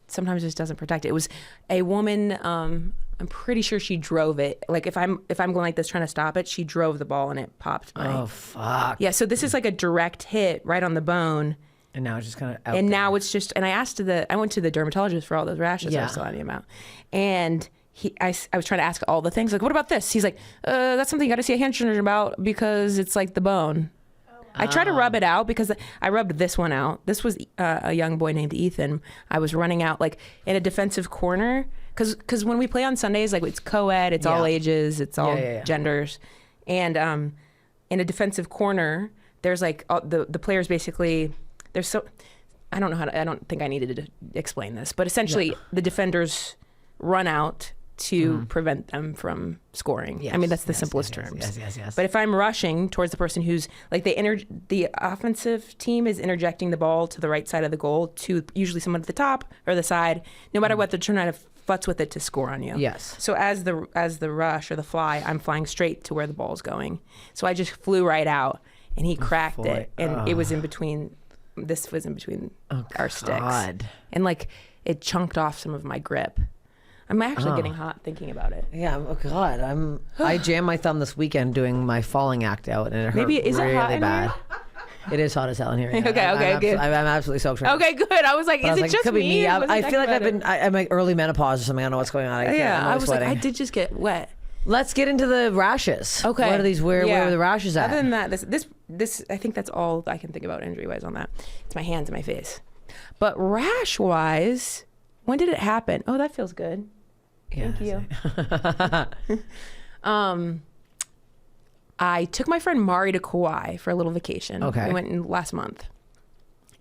S2: sometimes just doesn't protect it. It was a woman. I'm pretty sure she drove it. Like if I'm going like this trying to stop it, she drove the ball and it popped.
S1: Oh fuck.
S2: Yeah. So this is like a direct hit right on the bone.
S1: And now it's just kind of out
S2: And
S1: there.
S2: now it's just. And I went to the dermatologist for all those rashes I was telling you about, and I was trying to ask all the things like, what about this? He's like, that's something you got to see a hand surgeon about because it's like the bone. I tried to rub it out because I rubbed this one out. This was a young boy named Ethan. I was running out like in a defensive corner because when we play on Sundays, like it's co-ed, it's all ages, it's all genders. And in a defensive corner, there's like the players basically, there's so, I don't think I needed to explain this, but essentially the defenders run out to prevent them from scoring.
S1: Yes,
S2: I mean, that's the simplest terms.
S1: Yes.
S2: But if I'm rushing towards the person who's like the offensive team is interjecting the ball to the right side of the goal to usually someone at the top or the side, no matter what, they're trying to futz with it to score on you.
S1: Yes.
S2: So as the rush or the fly, I'm flying straight to where the ball's going. So I just flew right out and he cracked it. And it was in between, this was in between our sticks. And like it chunked off some of my grip. I'm actually getting hot thinking about it.
S1: Yeah. Oh God. I jammed my thumb this weekend doing my falling act out, and it hurt
S2: is
S1: really
S2: it hot in
S1: bad.
S2: here?
S1: It is hot as hell in here. Yeah.
S2: Okay, good.
S1: I'm absolutely soaked. Right
S2: Okay, good. I was like, is it just
S1: could be me? I feel like I'm like early menopause or something. I don't know what's going on.
S2: I was like, I did just get wet.
S1: Let's get into the rashes.
S2: Okay.
S1: What are these? Where are the rashes at?
S2: Other than that, this I think that's all I can think about injury wise on that. It's my hands and my face. But rash wise, when did it happen? Oh, that feels good. Thank you. I took my friend Mari to Kauai for a little vacation.
S1: Okay.
S2: We went in last month.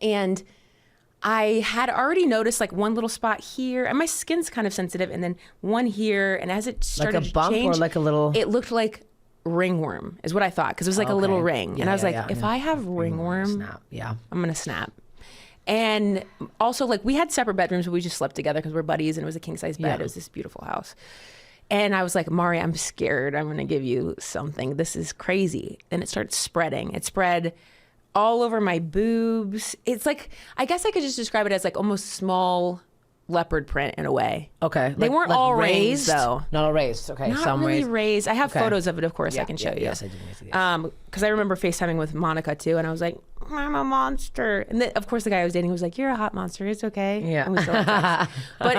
S2: And I had already noticed like one little spot here, and my skin's kind of sensitive, and then one here, and as it started
S1: like a bump
S2: to change,
S1: or like a little,
S2: it looked like ringworm is what I thought, because it was like a little ring. And I was like, if I have ringworm, I'm gonna snap. And also, like, we had separate bedrooms, but we just slept together because we're buddies, and it was a king-size bed. It was this beautiful house. And I was like, Mari, I'm scared. I'm going to give you something. This is crazy. And it started spreading. It spread all over my boobs. It's like, I guess I could just describe it as like almost small leopard print in a way.
S1: Okay.
S2: They weren't all raised though.
S1: Not all raised. Okay.
S2: Not
S1: some
S2: really
S1: raised.
S2: raised. I have
S1: Okay.
S2: photos of it, of course. I can show you.
S1: Yes, I do. Yes, yes.
S2: Because I remember FaceTiming with Monica too, and I was like, I'm a monster. And then, of course, the guy I was dating was like, you're a hot monster. It's okay.
S1: Yeah.
S2: And we still had sex. But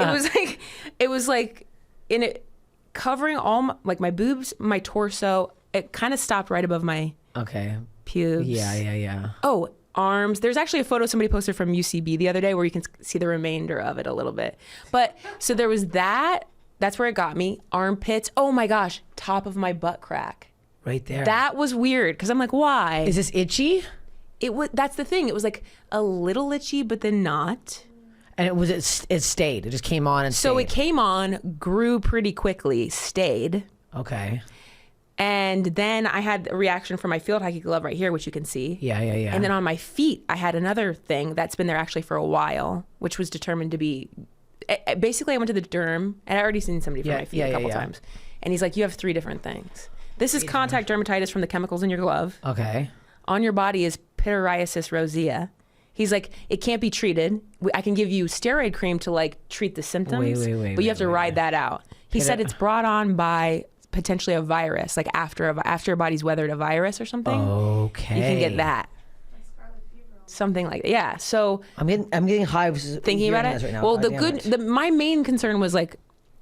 S2: it was like in it covering all my boobs, my torso. It kind of stopped right above my
S1: Okay.
S2: pubes.
S1: Yeah.
S2: Oh, arms. There's actually a photo somebody posted from UCB the other day where you can see the remainder of it a little bit. But so there was that. That's where it got me. Armpits. Oh my gosh. Top of my butt crack.
S1: Right there.
S2: That was weird because I'm like, why?
S1: Is this itchy?
S2: It was. That's the thing. It was like a little itchy, but then not.
S1: And it stayed. It just came on and stayed.
S2: So it came on, grew pretty quickly, stayed.
S1: Okay.
S2: And then I had a reaction from my field hockey glove right here, which you can see.
S1: Yeah.
S2: And then on my feet, I had another thing that's been there actually for a while, which was determined to be, basically I went to the derm, and I already seen somebody for my feet a couple times. And he's like, you have 3 different things. This is contact dermatitis from the chemicals in your glove.
S1: Okay.
S2: On your body is pityriasis rosea. He's like, it can't be treated. I can give you steroid cream to like treat the symptoms, but you have to ride that out. He said it's brought on by potentially a virus, like after your body's weathered a virus or something.
S1: Okay.
S2: You can get that. Something like that. Yeah. So
S1: I'm getting hives
S2: thinking about it.
S1: right now.
S2: Well,
S1: God
S2: my main concern was like,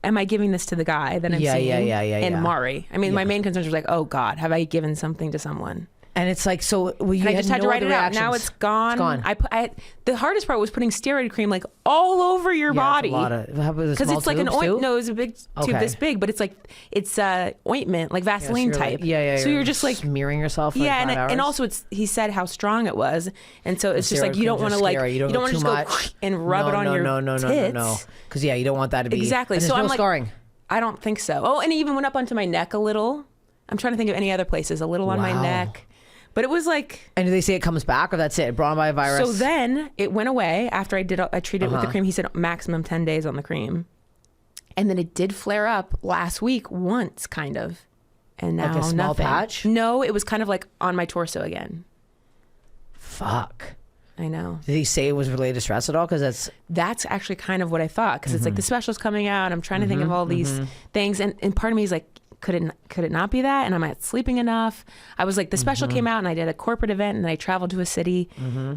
S2: am I giving this to the guy that I'm seeing? And Mari. I mean, my main concern was like, oh God, have I given something to someone?
S1: And it's like, so you
S2: and I just had to write it out. Now it's gone.
S1: It's gone.
S2: The hardest part was putting steroid cream like all over your body.
S1: Because
S2: it's like an ointment. No, it's a big tube this big, but it's like ointment, like Vaseline type. So you're just like
S1: smearing yourself. For
S2: and also he said how strong it was, and so it's just like you don't want to like you don't want to just go and rub it on your tits.
S1: No. Because you don't want that to be
S2: exactly.
S1: So I'm like, scarring.
S2: I don't think so. Oh, and it even went up onto my neck a little. I'm trying to think of any other places. A little on my neck. But it was like...
S1: And do they say it comes back, or that's it? Brought on by a virus?
S2: So then it went away after I treated it with the cream. He said maximum 10 days on the cream. And then it did flare up last week once, kind of. And now
S1: like a small
S2: nothing.
S1: patch?
S2: No, it was kind of like on my torso again.
S1: Fuck.
S2: I know.
S1: Did he say it was related to stress at all? Because
S2: that's actually kind of what I thought. Because it's like the special's coming out. I'm trying to think of all these things. And part of me is like, could it not be that? And I'm not sleeping enough. I was like, the special came out and I did a corporate event and then I traveled to a city.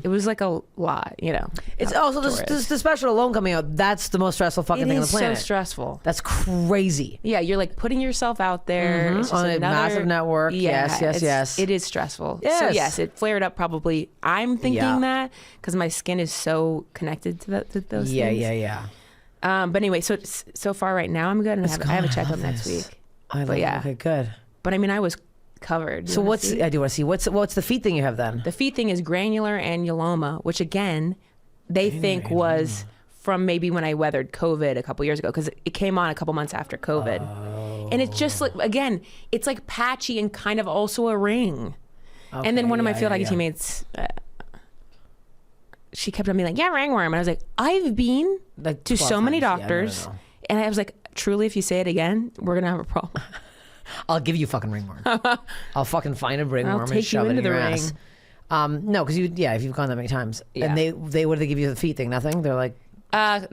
S2: It was like a lot,
S1: It's also the special alone coming out. That's the most stressful fucking thing on the planet.
S2: It is so stressful.
S1: That's crazy.
S2: Yeah, you're like putting yourself out there. It's just
S1: on a massive network.
S2: Yeah,
S1: Yes.
S2: It is stressful.
S1: Yes.
S2: So yes, it flared up probably. I'm thinking that because my skin is so connected to those things.
S1: Yeah.
S2: But anyway, so far right now I'm good and I have a checkup next week.
S1: Okay, good.
S2: But I mean, I was covered.
S1: So I do want to see what's the feet thing you have then?
S2: The feet thing is granular annuloma, which again, they think was from maybe when I weathered COVID a couple years ago, because it came on a couple months after COVID. And it's just like, again, it's like patchy and kind of also a ring. Okay, and then one of my field hockey teammates, she kept on being like, ringworm. And I was like, I've been to so many doctors. And I was like, truly, if you say it again, we're going to have a problem.
S1: I'll give you fucking ringworm. I'll fucking find a ringworm and shove it in your ass. No, because if you've gone that many times.
S2: Yeah.
S1: And they what do they give you the feet thing? Nothing? They're like...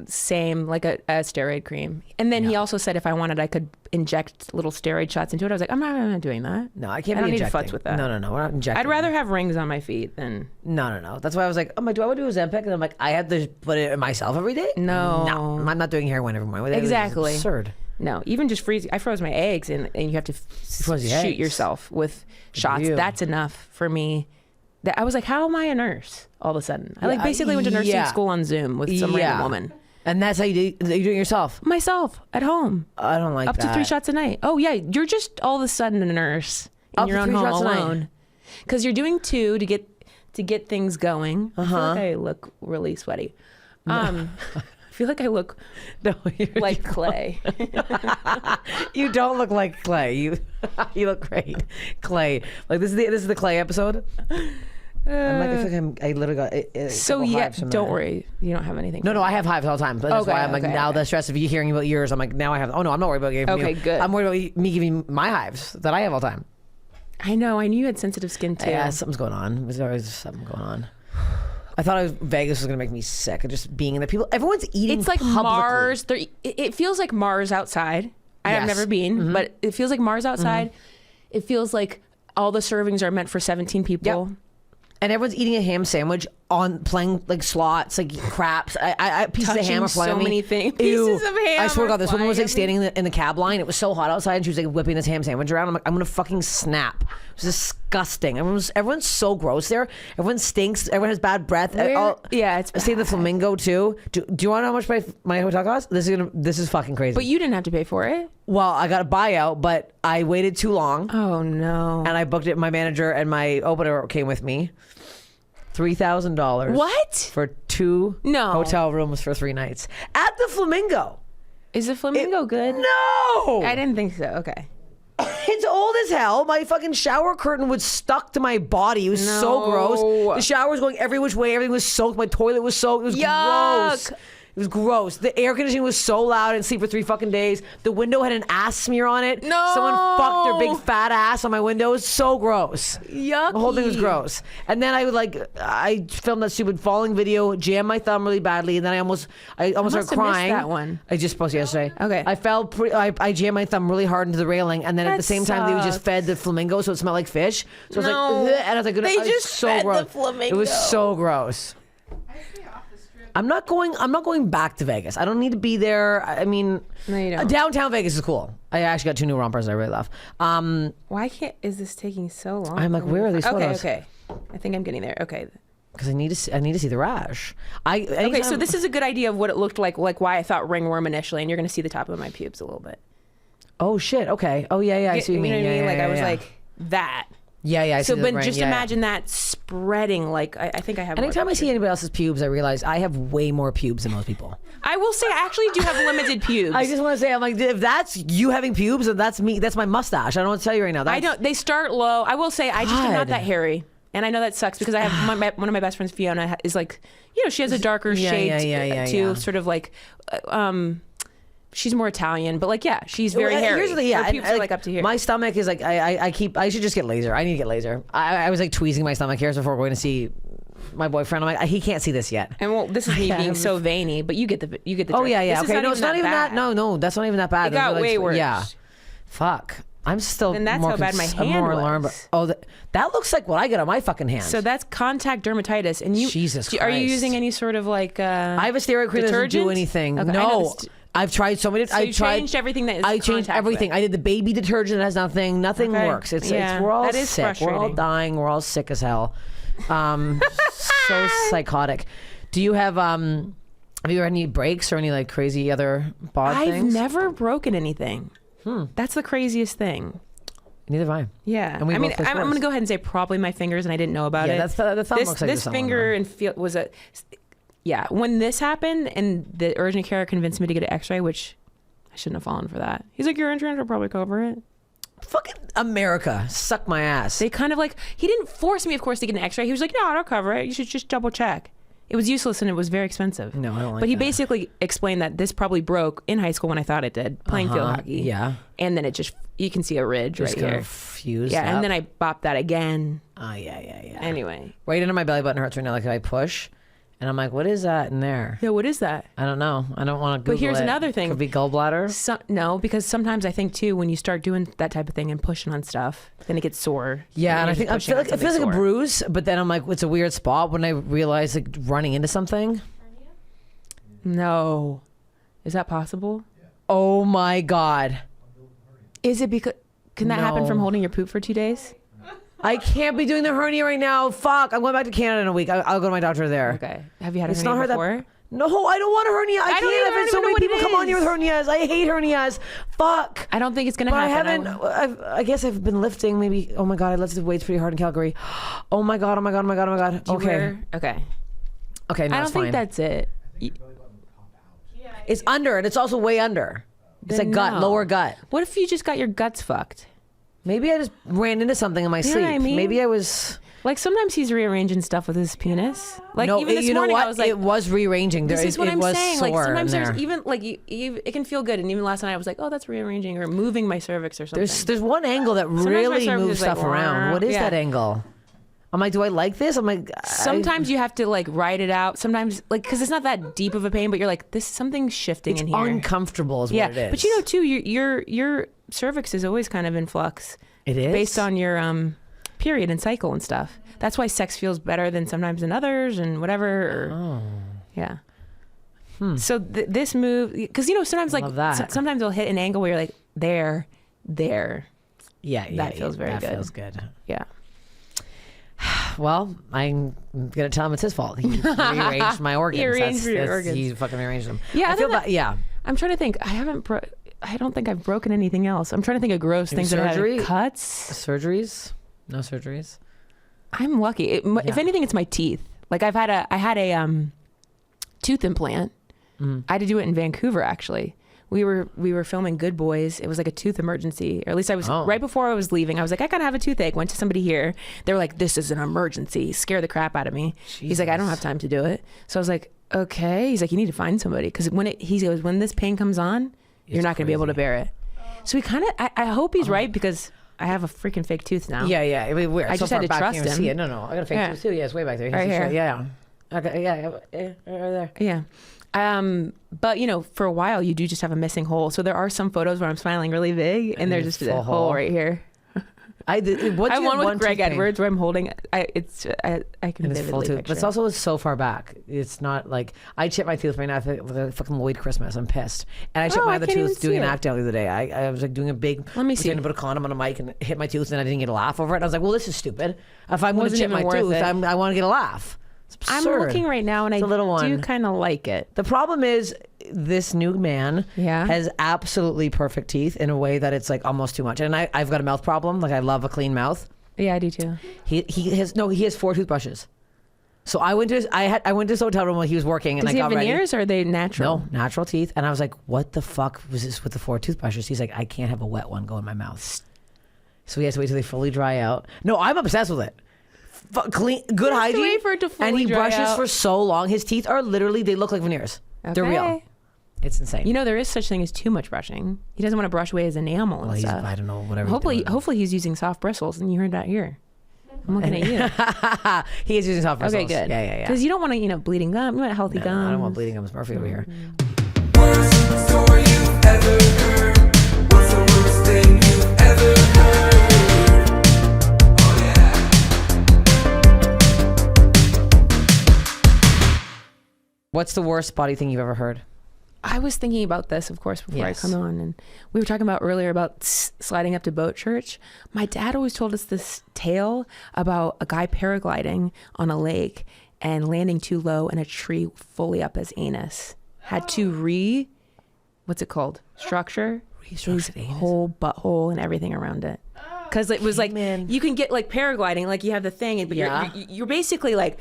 S2: Same, like a steroid cream. And then he also said if I wanted, I could inject little steroid shots into it. I was like, I'm not doing that.
S1: No, I can't
S2: I don't
S1: be
S2: need to
S1: injecting.
S2: futz with that.
S1: No, we're not injecting.
S2: I'd rather have rings on my feet than...
S1: No. That's why I was like, do I want to do a Ozempic? And I'm like, I have to put it in myself every day?
S2: No.
S1: I'm not doing heroin every morning.
S2: Exactly.
S1: It's absurd.
S2: No, even just freeze. I froze my eggs and you have to shoot yourself with shots. That's enough for me. I was like, how am I a nurse all of a sudden? I basically went to nursing school on Zoom with some random woman.
S1: And that's how you do it yourself?
S2: Myself, at home.
S1: I don't like
S2: that. Up to 3 shots a night. Oh, yeah. You're just all of a sudden a nurse in your own home alone. Because you're doing 2 to get things going. I feel like I look really sweaty. I feel like I look like clay.
S1: You don't look like clay. You look great. Clay. Like this is the clay episode? I literally got
S2: so don't worry, you don't have anything.
S1: No, I have hives all the time. But that's why I'm like the stress of you hearing about yours. I'm like, now I have. Oh no, I'm not worried about giving you.
S2: Okay, good.
S1: I'm worried about me giving my hives that I have all the time.
S2: I know. I knew you had sensitive skin too.
S1: Yeah, something's going on. There's always something going on. I thought Vegas was gonna make me sick. Just being in the people. Everyone's eating.
S2: It's like
S1: publicly.
S2: Mars. It feels like Mars outside. I've never been, but it feels like Mars outside. It feels like all the servings are meant for 17 people.
S1: Yep. And everyone's eating a ham sandwich playing like slots, like craps. I pieces of ham are flying
S2: so
S1: on me.
S2: many things.
S1: Ew.
S2: Pieces of ham.
S1: I swear to God, this woman was like
S2: are
S1: standing in the cab line. It was so hot outside, and she was like whipping this ham sandwich around. I'm like, I'm gonna fucking snap. It was disgusting. Everyone's so gross there. Everyone stinks. Everyone has bad breath.
S2: Yeah, it's
S1: I stayed in the Flamingo too. Do you want to know how much my hotel cost? This is fucking crazy.
S2: But you didn't have to pay for it.
S1: Well, I got a buyout, but I waited too long.
S2: Oh no.
S1: And I booked it. My manager and my opener came with me. $3,000.
S2: What?
S1: For 2 hotel rooms for 3 nights at the Flamingo.
S2: Is the Flamingo good?
S1: No,
S2: I didn't think so. Okay.
S1: It's old as hell. My fucking shower curtain was stuck to my body. It was so gross. The shower was going every which way. Everything was soaked. My toilet was soaked. It was gross. It was gross. The air conditioning was so loud. I didn't sleep for 3 fucking days. The window had an ass smear on it.
S2: No.
S1: Someone fucked their big fat ass on my window. It was so gross.
S2: Yucky.
S1: The whole thing was gross. And then I filmed that stupid falling video, jammed my thumb really badly, and then I almost started crying.
S2: That one.
S1: I just posted yesterday.
S2: Okay.
S1: I jammed my thumb really hard into the railing, and then at the same time they just fed the flamingo, so it smelled like fish. So I was like, ugh, and I was like,
S2: they just
S1: so
S2: fed
S1: gross.
S2: the flamingo.
S1: It was so gross. I'm not going back to Vegas. I don't need to be there. I mean,
S2: no, you don't.
S1: Downtown Vegas is cool. I actually got 2 new rompers I really love.
S2: Why is this taking so long?
S1: I'm like, where are these photos?
S2: Okay. I think I'm getting there. Okay.
S1: Because I need to see the rash.
S2: Okay, so this is a good idea of what it looked like why I thought ringworm initially, and you're going to see the top of my pubes a little bit.
S1: Oh shit. Okay. Oh yeah. I see what you mean.
S2: You know what I mean? Like I was like that.
S1: Yeah. I see
S2: but just imagine that spreading. Like I think I have.
S1: Anytime I see anybody else's pubes, I realize I have way more pubes than most people.
S2: I will say, I actually do have limited pubes.
S1: I just want to say, I'm like, if that's you having pubes, then that's me. That's my mustache. I don't want to tell you right now.
S2: I don't. They start low. I will say, I just am not that hairy, and I know that sucks because I have one of my best friends, Fiona, is like, she has a darker shade too, sort of like. She's more Italian, but she's very hairy.
S1: Here's the thing,
S2: her pubes are like up to here.
S1: My stomach is like I should just get laser. I need to get laser. I was like tweezing my stomach hairs before going to see my boyfriend. I'm like, he can't see this yet.
S2: And this is me being so veiny, but you get the
S1: Oh
S2: drift.
S1: yeah.
S2: This
S1: Okay, no, it's not even that. No, that's not even that bad.
S2: It got way worse.
S1: Yeah. Fuck. I'm still.
S2: And that's
S1: more
S2: how bad my hand
S1: more
S2: was.
S1: alarmed. That looks like what I get on my fucking hand.
S2: So that's contact dermatitis, and
S1: Jesus Christ.
S2: Are you using any sort of like?
S1: I have a steroid cream that doesn't do anything.
S2: Okay,
S1: no. I've tried so many.
S2: So you changed everything that is
S1: I changed everything. I did the baby dedetergent that has nothing. Nothing works. It's we're all sick. We're all dying. We're all sick as hell. So psychotic. Do you have you had any breaks or any like crazy other bod things?
S2: I've never broken anything. That's the craziest thing.
S1: Neither have I.
S2: Yeah. I'm going to go ahead and say probably my fingers, and I didn't know about it.
S1: Yeah, the thumb looks like
S2: this finger and feel was a. Yeah, when this happened and the urgent care convinced me to get an x-ray, which I shouldn't have fallen for that. He's like, your insurance will probably cover it.
S1: Fucking America. Suck my ass.
S2: They kind of he didn't force me, of course, to get an x-ray. He was like, no, I'll cover it. You should just double check. It was useless and it was very expensive.
S1: No, I don't like
S2: But he
S1: that.
S2: basically explained that this probably brook in high school when I thought it did, playing field hockey.
S1: Yeah.
S2: And then you can see a ridge
S1: Just
S2: right
S1: kind
S2: here.
S1: of fused
S2: Yeah,
S1: up.
S2: and then I bopped that again.
S1: Oh, yeah.
S2: Anyway.
S1: Right into my belly button hurts right now. Like if I push. And I'm like, what is that in there?
S2: Yeah, what is that?
S1: I don't know. I don't want to Google it.
S2: But here's another thing.
S1: Could be gallbladder?
S2: No, because sometimes I think too, when you start doing that type of thing and pushing on stuff, then it gets sore.
S1: Yeah, and I think it feels like a bruise, but then I'm like, it's a weird spot when I realize like running into something.
S2: No. Is that possible?
S1: Oh my God.
S2: Is it because, can that happen from holding your poop for 2 days?
S1: I can't be doing the hernia right now. Fuck. I'm going back to Canada in a week. I'll go to my doctor there.
S2: Okay. Have you had a hernia before?
S1: No, I don't want a hernia. I can't. I've had so many people come on here with hernias. I hate hernias. Fuck.
S2: I don't think it's going to happen.
S1: I guess I've been lifting maybe. Oh my God. I lifted weights pretty hard in Calgary. Oh my God. Okay.
S2: Okay.
S1: Okay. No,
S2: I don't think that's it.
S1: It's under and it's also way under. It's like gut, lower gut.
S2: What if you just got your guts fucked?
S1: Maybe I just ran into something in my sleep.
S2: Know what I mean?
S1: Maybe I was...
S2: Like sometimes he's rearranging stuff with his penis. Like
S1: no,
S2: even this
S1: you know
S2: morning
S1: what?
S2: I was like...
S1: It was rearranging.
S2: This is what I'm saying. Like sometimes
S1: there's
S2: even like it can feel good. And even last night I was like, oh, that's rearranging or moving my cervix or something.
S1: There's one angle that really
S2: my cervix
S1: moves
S2: is like,
S1: stuff around. What is that angle? I'm like, do I like this? I'm like,
S2: Sometimes you have to like ride it out. Sometimes like, cause it's not that deep of a pain, but you're like, this something's shifting in here.
S1: Uncomfortable is what it is.
S2: But you know too, your cervix is always kind of in flux.
S1: It is?
S2: Based on your period and cycle and stuff. That's why sex feels better than sometimes than others and whatever. Yeah. So this move, because you know sometimes like sometimes they'll hit an angle where you're like there.
S1: Yeah,
S2: that feels very
S1: good. That
S2: good.
S1: feels good.
S2: Yeah.
S1: Well, I'm gonna tell him it's his fault. He rearranged my organs.
S2: He rearranged your organs.
S1: He fucking rearranged them.
S2: Yeah,
S1: I feel bad. Yeah.
S2: I'm trying to think. I don't think I've broken anything else. I'm trying to think of gross things that have cuts.
S1: Surgeries? No surgeries.
S2: I'm lucky. If anything, it's my teeth. Like I had a tooth implant. I had to do it in Vancouver actually. We were filming Good Boys. It was like a tooth emergency, or at least I was right before I was leaving. I was like, I gotta have a toothache. Went to somebody here. They were like, this is an emergency. Scare the crap out of me. Jesus. He's like, I don't have time to do it. So I was like, okay. He's like, you need to find somebody because he goes, when this pain comes on, you're not gonna be able to bear it. So he kind of, I hope he's right because I have a freaking fake tooth now.
S1: Yeah.
S2: I just had to trust him.
S1: See it. No, I got a fake tooth too. Yeah, it's way back there.
S2: Right here.
S1: Yeah. Okay. Yeah. Right there.
S2: Yeah. But you know, for a while you do just have a missing hole. So there are some photos where I'm smiling really big and there's just a hole right here.
S1: I have one with Greg
S2: Edwards where I'm holding I can vividly picture
S1: but it's also so far back. It's not like I chipped my tooth right now with a fucking Lloyd Christmas. I'm pissed. And I chipped my other tooth doing an act out the other day. I was like doing a big to put a condom on a mic and hit my tooth and I didn't get a laugh over it. And I was like, well, this is stupid. If I'm going to chip my tooth, I want to get a laugh.
S2: I'm looking right now and I do kind of like it.
S1: The problem is this new man has absolutely perfect teeth in a way that it's like almost too much. And I've got a mouth problem. Like I love a clean mouth.
S2: Yeah, I do too.
S1: He has 4 toothbrushes. So I went to his hotel room while he was working and
S2: I got ready. Does he have veneers or are they natural?
S1: No, natural teeth. And I was like, what the fuck was this with the 4 toothbrushes? He's like, I can't have a wet one go in my mouth. So he has to wait till they fully dry out. No, I'm obsessed with it. Clean, good hygiene,
S2: wait for it to fully
S1: and he
S2: dry
S1: brushes
S2: out.
S1: For so long. His teeth are literally, they look like veneers. Okay. They're real. It's insane.
S2: You know, there is such thing as too much brushing. He doesn't want to brush away his enamel and stuff.
S1: I don't know, whatever.
S2: Hopefully he's using soft bristles, and you heard that here. I'm looking at you.
S1: He is using soft bristles.
S2: Okay, good.
S1: Yeah.
S2: Because you don't want to, bleeding gum. You want a healthy gum.
S1: I don't want bleeding gums. Murphy over here.
S4: Worst story you've ever heard. What's the worst thing you've ever heard?
S1: What's the worst body thing you've ever heard?
S2: I was thinking about this, of course, before I come on, and we were talking about earlier about sliding up to boat church. My dad always told us this tale about a guy paragliding on a lake and landing too low and a tree fully up his anus. Had to what's it called? Structure his whole butthole and everything around it. Because it was you can get like paragliding, like you have the thing, but you're basically like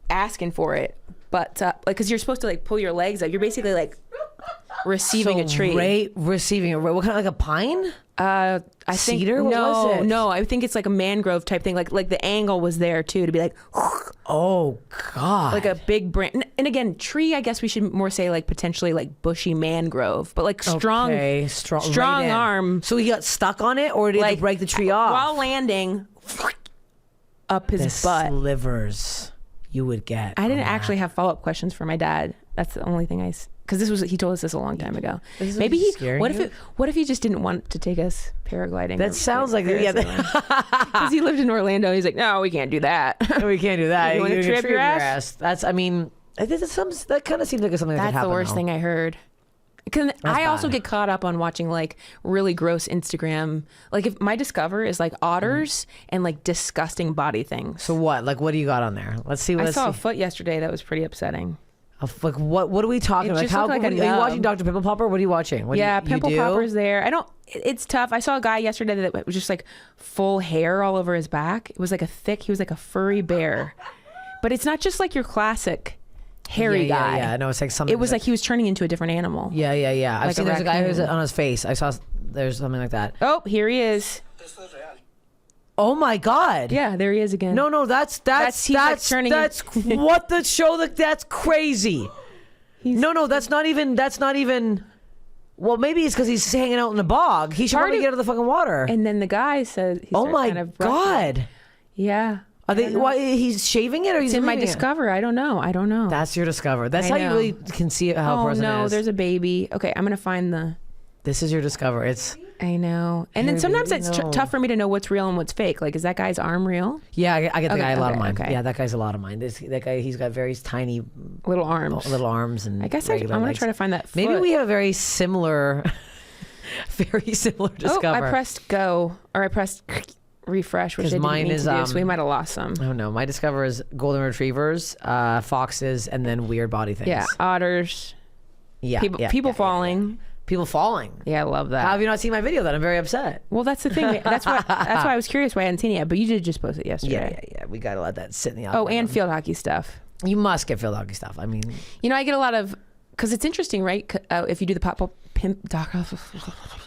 S2: asking for it. But like, because you're supposed to like pull your legs up, you're basically like receiving a tree.
S1: Receiving a what kind of like a pine?
S2: I think
S1: cedar. What was it?
S2: No. I think it's like a mangrove type thing. Like the angle was there too to be like.
S1: Oh God!
S2: Like a big branch. And again, tree. I guess we should more say like potentially like bushy mangrove, but like strong right arm.
S1: So he got stuck on it, or did he break the tree off
S2: while landing? Up his butt.
S1: Slivers. You would get.
S2: I didn't actually have follow-up questions for my dad. That's the only thing because he told us this a long time ago. Maybe what if he just didn't want to take us paragliding?
S1: That sounds like
S2: because he lived in Orlando. He's like, no, we can't do that.
S1: We can't do that.
S2: You want to trip your ass?
S1: That kind of seems like something that could happen.
S2: That's the worst thing I heard. Because I also get caught up on watching like really gross Instagram. Like if my discover is like otters and like disgusting body things.
S1: So what? Like what do you got on there? Let's see.
S2: I saw a foot yesterday that was pretty upsetting.
S1: Like what are we talking about? Like are you watching Dr. Pimple Popper? What are you watching?
S2: Pimple Popper's there. It's tough. I saw a guy yesterday that was just like full hair all over his back. It was like he was like a furry bear. But it's not just like your classic hairy guy.
S1: Yeah, no, it's like something.
S2: It was like he was turning into a different animal.
S1: Yeah. I've seen there's a guy who's on his face. I saw there's something like that.
S2: Oh, here he is.
S1: Oh my God.
S2: Yeah, there he is again.
S1: No, that's
S2: turning.
S1: That's what the show. That's crazy. That's not even. Well, maybe it's because he's hanging out in the bog. He should probably get out of the fucking water.
S2: And then the guy says,
S1: "Oh my God."
S2: Yeah.
S1: Are they? Why he's shaving it or he's
S2: It's in my
S1: leaving it?
S2: Discover. I don't know.
S1: That's your Discover. That's
S2: I
S1: how you
S2: know.
S1: really can see how a
S2: Oh
S1: person
S2: no,
S1: is.
S2: there's a baby. Okay, I'm gonna find the.
S1: This is your Discover. It's
S2: I know. And then
S1: Here,
S2: sometimes
S1: baby,
S2: it's
S1: no.
S2: tough for me to know what's real and what's fake. Like, is that guy's arm real?
S1: yeah. I get the
S2: Okay,
S1: guy a lot of
S2: okay,
S1: mine.
S2: okay.
S1: Yeah, that guy's a lot of mine. That guy, he's got very tiny
S2: Little arms.
S1: little arms and.
S2: I guess I
S1: regular
S2: want to
S1: legs.
S2: try to find that.
S1: Maybe
S2: foot.
S1: we have a very similar, very similar Discover.
S2: Oh, I pressed go or I pressed refresh, which I
S1: 'Cause
S2: didn't
S1: mine
S2: mean
S1: is,
S2: to do, so we might have lost some.
S1: Oh no, my Discover is golden retrievers, foxes, and then weird body things.
S2: Yeah, otters.
S1: yeah,
S2: People,
S1: yeah,
S2: people
S1: yeah,
S2: falling.
S1: yeah. People falling.
S2: Yeah, I love that.
S1: How have you not seen my video? Then I'm very upset.
S2: Well, that's the thing. That's why I was curious why I hadn't seen it yet. But you did just post it yesterday.
S1: Yeah. We gotta let that sit in the.
S2: Oh,
S1: algorithm.
S2: and field hockey stuff.
S1: You must get field hockey stuff. I mean,
S2: You know, I get a lot of because it's interesting, right? If you do the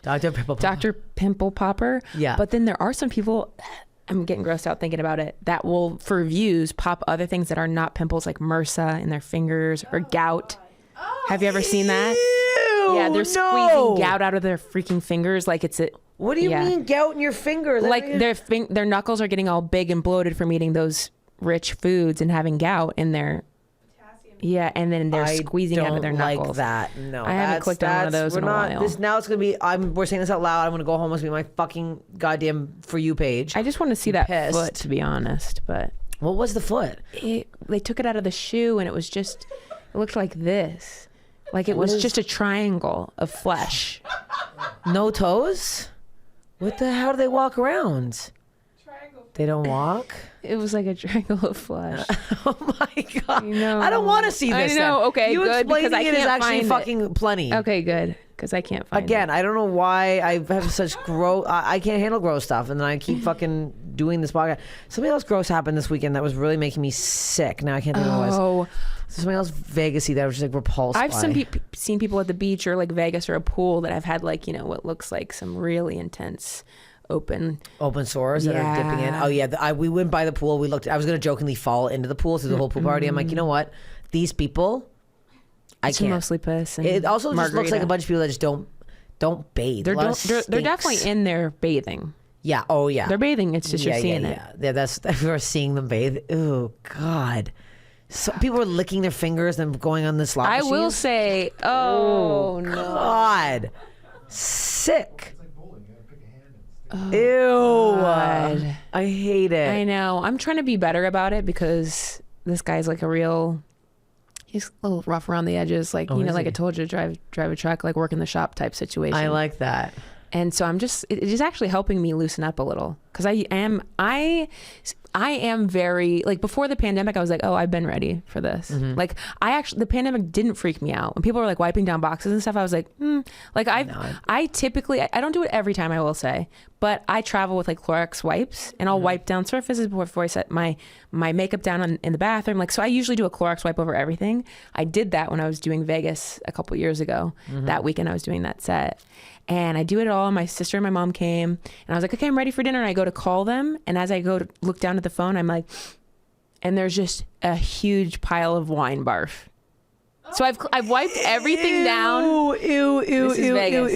S2: Dr. Pimple Popper.
S1: Yeah.
S2: But then there are some people. I'm getting grossed out thinking about it. That will, for views, pop other things that are not pimples, like MRSA in their fingers or gout. Have you ever seen that?
S1: Ew,
S2: Yeah, they're
S1: no.
S2: squeezing gout out of their freaking fingers, like it's a.
S1: What do you
S2: yeah.
S1: mean gout in your fingers?
S2: Like their knuckles are getting all big and bloated from eating those rich foods and having gout in their. Yeah, and then they're squeezing out of their knuckles.
S1: Like that. No,
S2: I haven't clicked on one of those
S1: we're
S2: in a
S1: not,
S2: while.
S1: This now it's gonna be. We're saying this out loud. I'm gonna go home. It's gonna be my fucking goddamn For You page.
S2: I just want to see that
S1: pissed.
S2: foot, to be honest. But
S1: What was the foot?
S2: they took it out of the shoe, and it was just. It looked like this, like it was just a triangle of flesh.
S1: No toes? What the? How do they walk around? They don't walk.
S2: It was like a triangle of flesh.
S1: Oh my god!
S2: know.
S1: I don't want to see
S2: I
S1: this.
S2: know,
S1: then.
S2: okay,
S1: you
S2: good, because
S1: explaining
S2: I
S1: it is
S2: can't
S1: actually
S2: find it.
S1: fucking plenty.
S2: Okay, good, because I can't find
S1: Again,
S2: it.
S1: I don't know why I have such gross. I can't handle gross stuff, and then I keep fucking doing this podcast. Something else gross happened this weekend that was really making me sick. Now I can't think of what it was.
S2: Oh,
S1: Something else Vegas-y that I was just like repulsed.
S2: I've
S1: by.
S2: seen people at the beach or like Vegas or a pool that have had like what looks like some really intense open.
S1: Open sores that are dipping in.
S2: Yeah.
S1: Oh yeah, we went by the pool. We looked. I was gonna jokingly fall into the pool through the whole pool party. I'm like, you know what? These people, I
S2: It's
S1: can't.
S2: mostly piss. And
S1: It also just looks like
S2: margarita.
S1: a bunch of people that just don't bathe.
S2: They're
S1: A lot of
S2: they're definitely
S1: stinks.
S2: in there bathing.
S1: Yeah. Oh yeah.
S2: They're bathing. It's just you're seeing it.
S1: Yeah, that's we're seeing them bathe. Oh God. So people are licking their fingers and going on the slot
S2: I
S1: machines.
S2: will say, oh no.
S1: God. Sick. Ew.
S2: God.
S1: I hate it.
S2: I know. I'm trying to be better about it because this guy's like he's a little rough around the edges. Like,
S1: is
S2: like
S1: he?
S2: I told you, drive a truck, like work in the shop type situation.
S1: I like that.
S2: And so it is actually helping me loosen up a little because I am very like before the pandemic I was like, oh, I've been ready for this.
S1: Mm-hmm.
S2: Like the pandemic didn't freak me out. When people were like wiping down boxes and stuff, I was like, like I typically, I don't do it every time, I will say, but I travel with like Clorox wipes and I'll
S1: Mm-hmm.
S2: wipe down surfaces before I set my makeup down in the bathroom. Like, so I usually do a Clorox wipe over everything. I did that when I was doing Vegas a couple years ago.
S1: Mm-hmm.
S2: That weekend I was doing that set. And I do it all. My sister and my mom came and I was like, okay, I'm ready for dinner. And I go to call them. And as I go to look down at the phone, I'm like, and there's just a huge pile of wine barf. So I've wiped everything down.
S1: Ew,
S2: This is Vegas.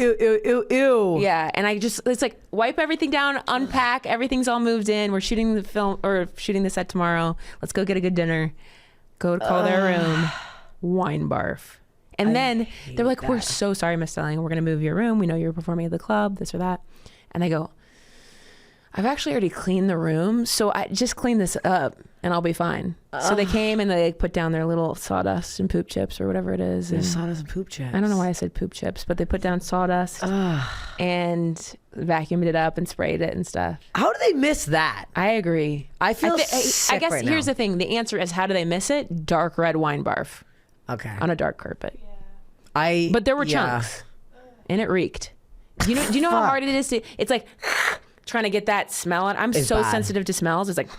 S1: ew.
S2: Yeah. And it's like wipe everything down, unpack, everything's all moved in. We're shooting the film or shooting the set tomorrow. Let's go get a good dinner. Go to call their room. Wine barf. And then they're like, we're so sorry, Miss Stelling. We're going to move your room. We know you're performing at the club, this or that. And I go, I've actually already cleaned the room. So I just clean this up and I'll be fine. So they came and they put down their little sawdust and poop chips or whatever it is. And
S1: Sawdust and poop chips.
S2: I don't know why I said poop chips, but they put down sawdust and vacuumed it up and sprayed it and stuff.
S1: How do they miss that?
S2: I agree.
S1: I feel
S2: I
S1: sick
S2: guess
S1: right
S2: here's
S1: now.
S2: the thing. The answer is how do they miss it? Dark red wine barf
S1: Okay.
S2: on a dark carpet.
S1: But
S2: But there were chunks, and it reeked. Do you know how hard it is to? It's like trying to get that smell. I'm
S1: It's
S2: so
S1: bad.
S2: sensitive to smells. It's like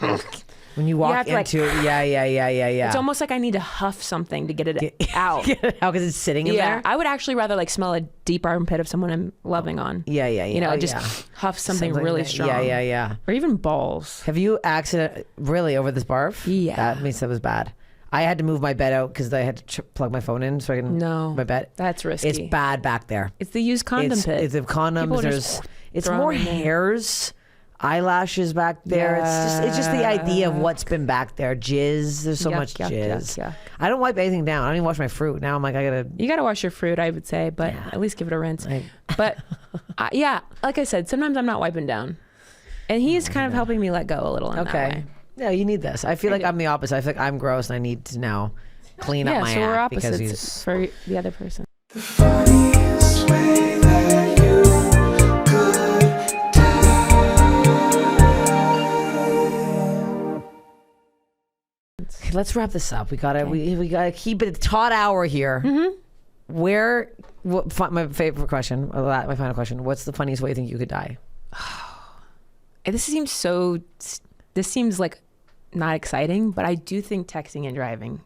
S1: When you walk
S2: have to, like-
S1: into it, yeah.
S2: it's almost like I need to huff something to get it out.
S1: How because it's sitting in
S2: Yeah,
S1: there?
S2: I would actually rather like smell a deep armpit of someone I'm loving on.
S1: Yeah.
S2: You know,
S1: Oh,
S2: just
S1: yeah.
S2: huff something really
S1: that-
S2: strong.
S1: Yeah.
S2: Or even balls.
S1: Have you really over this barf?
S2: Yeah.
S1: That means that was bad. I had to move my bed out because I had to plug my phone in so I can
S2: No,
S1: my bed.
S2: that's risky.
S1: It's bad back there.
S2: It's the used condom pit.
S1: It's the condoms.
S2: People
S1: There's
S2: just
S1: it's
S2: throw
S1: more
S2: them in there.
S1: hairs. eyelashes back there. It's just the idea of what's been back there. Jizz. There's so much jizz.
S2: Yuck.
S1: I don't wipe anything down. I don't even wash my fruit. Now I'm like,
S2: You gotta wash your fruit, I would say, but at least give it a rinse. But like I said, sometimes I'm not wiping down, and he's kind of helping me let go a little. In that way.
S1: Yeah, you need this. I feel like I'm the opposite. I feel like I'm gross and I need to now clean up my
S2: so we're
S1: act because
S2: opposites
S1: he's
S2: for the other person.
S4: The funniest way that you could die.
S1: Okay, let's wrap this up. We gotta keep it taut hour here. My favorite question, my final question. What's the funniest way you think you could die?
S2: This seems like not exciting, but I do think texting and driving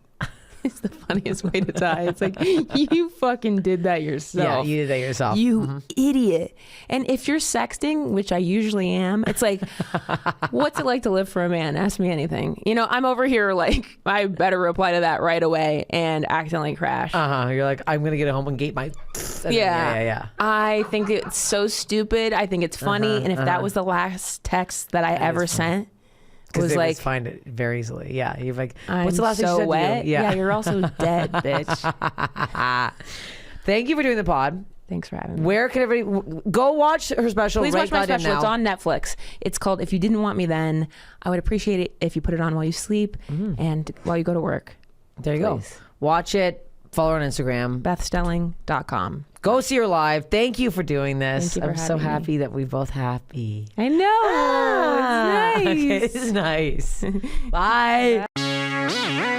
S2: is the funniest way to die. It's like, you fucking did that yourself.
S1: Yeah, you did that yourself.
S2: You idiot. And if you're sexting, which I usually am, it's like, what's it like to live for a man? Ask me anything. You know, I'm over here like, I better reply to that right away and accidentally crash.
S1: You're like, I'm gonna get home and gate my. Yeah.
S2: I think it's so stupid. I think it's funny. And if that was the last text that I ever sent,
S1: was
S2: they
S1: like, find it very easily. Yeah, you're like, what's the last
S2: so
S1: thing you said
S2: wet?
S1: to you?
S2: Yeah, you're also dead, bitch.
S1: Thank you for doing the pod.
S2: Thanks for having me.
S1: Where can everybody go watch her special?
S2: Please
S1: right
S2: watch my special.
S1: now.
S2: It's on Netflix. It's called If You Didn't Want Me Then. I would appreciate it if you put it on while you sleep and while you go to work.
S1: There you go. Watch it. Follow her on Instagram.
S2: BethStelling.com.
S1: Go see her live. Thank you for doing this.
S2: Thank you for
S1: I'm so
S2: having me.
S1: happy that we're both happy.
S2: I know. It's nice.
S1: Okay, it's nice. Bye.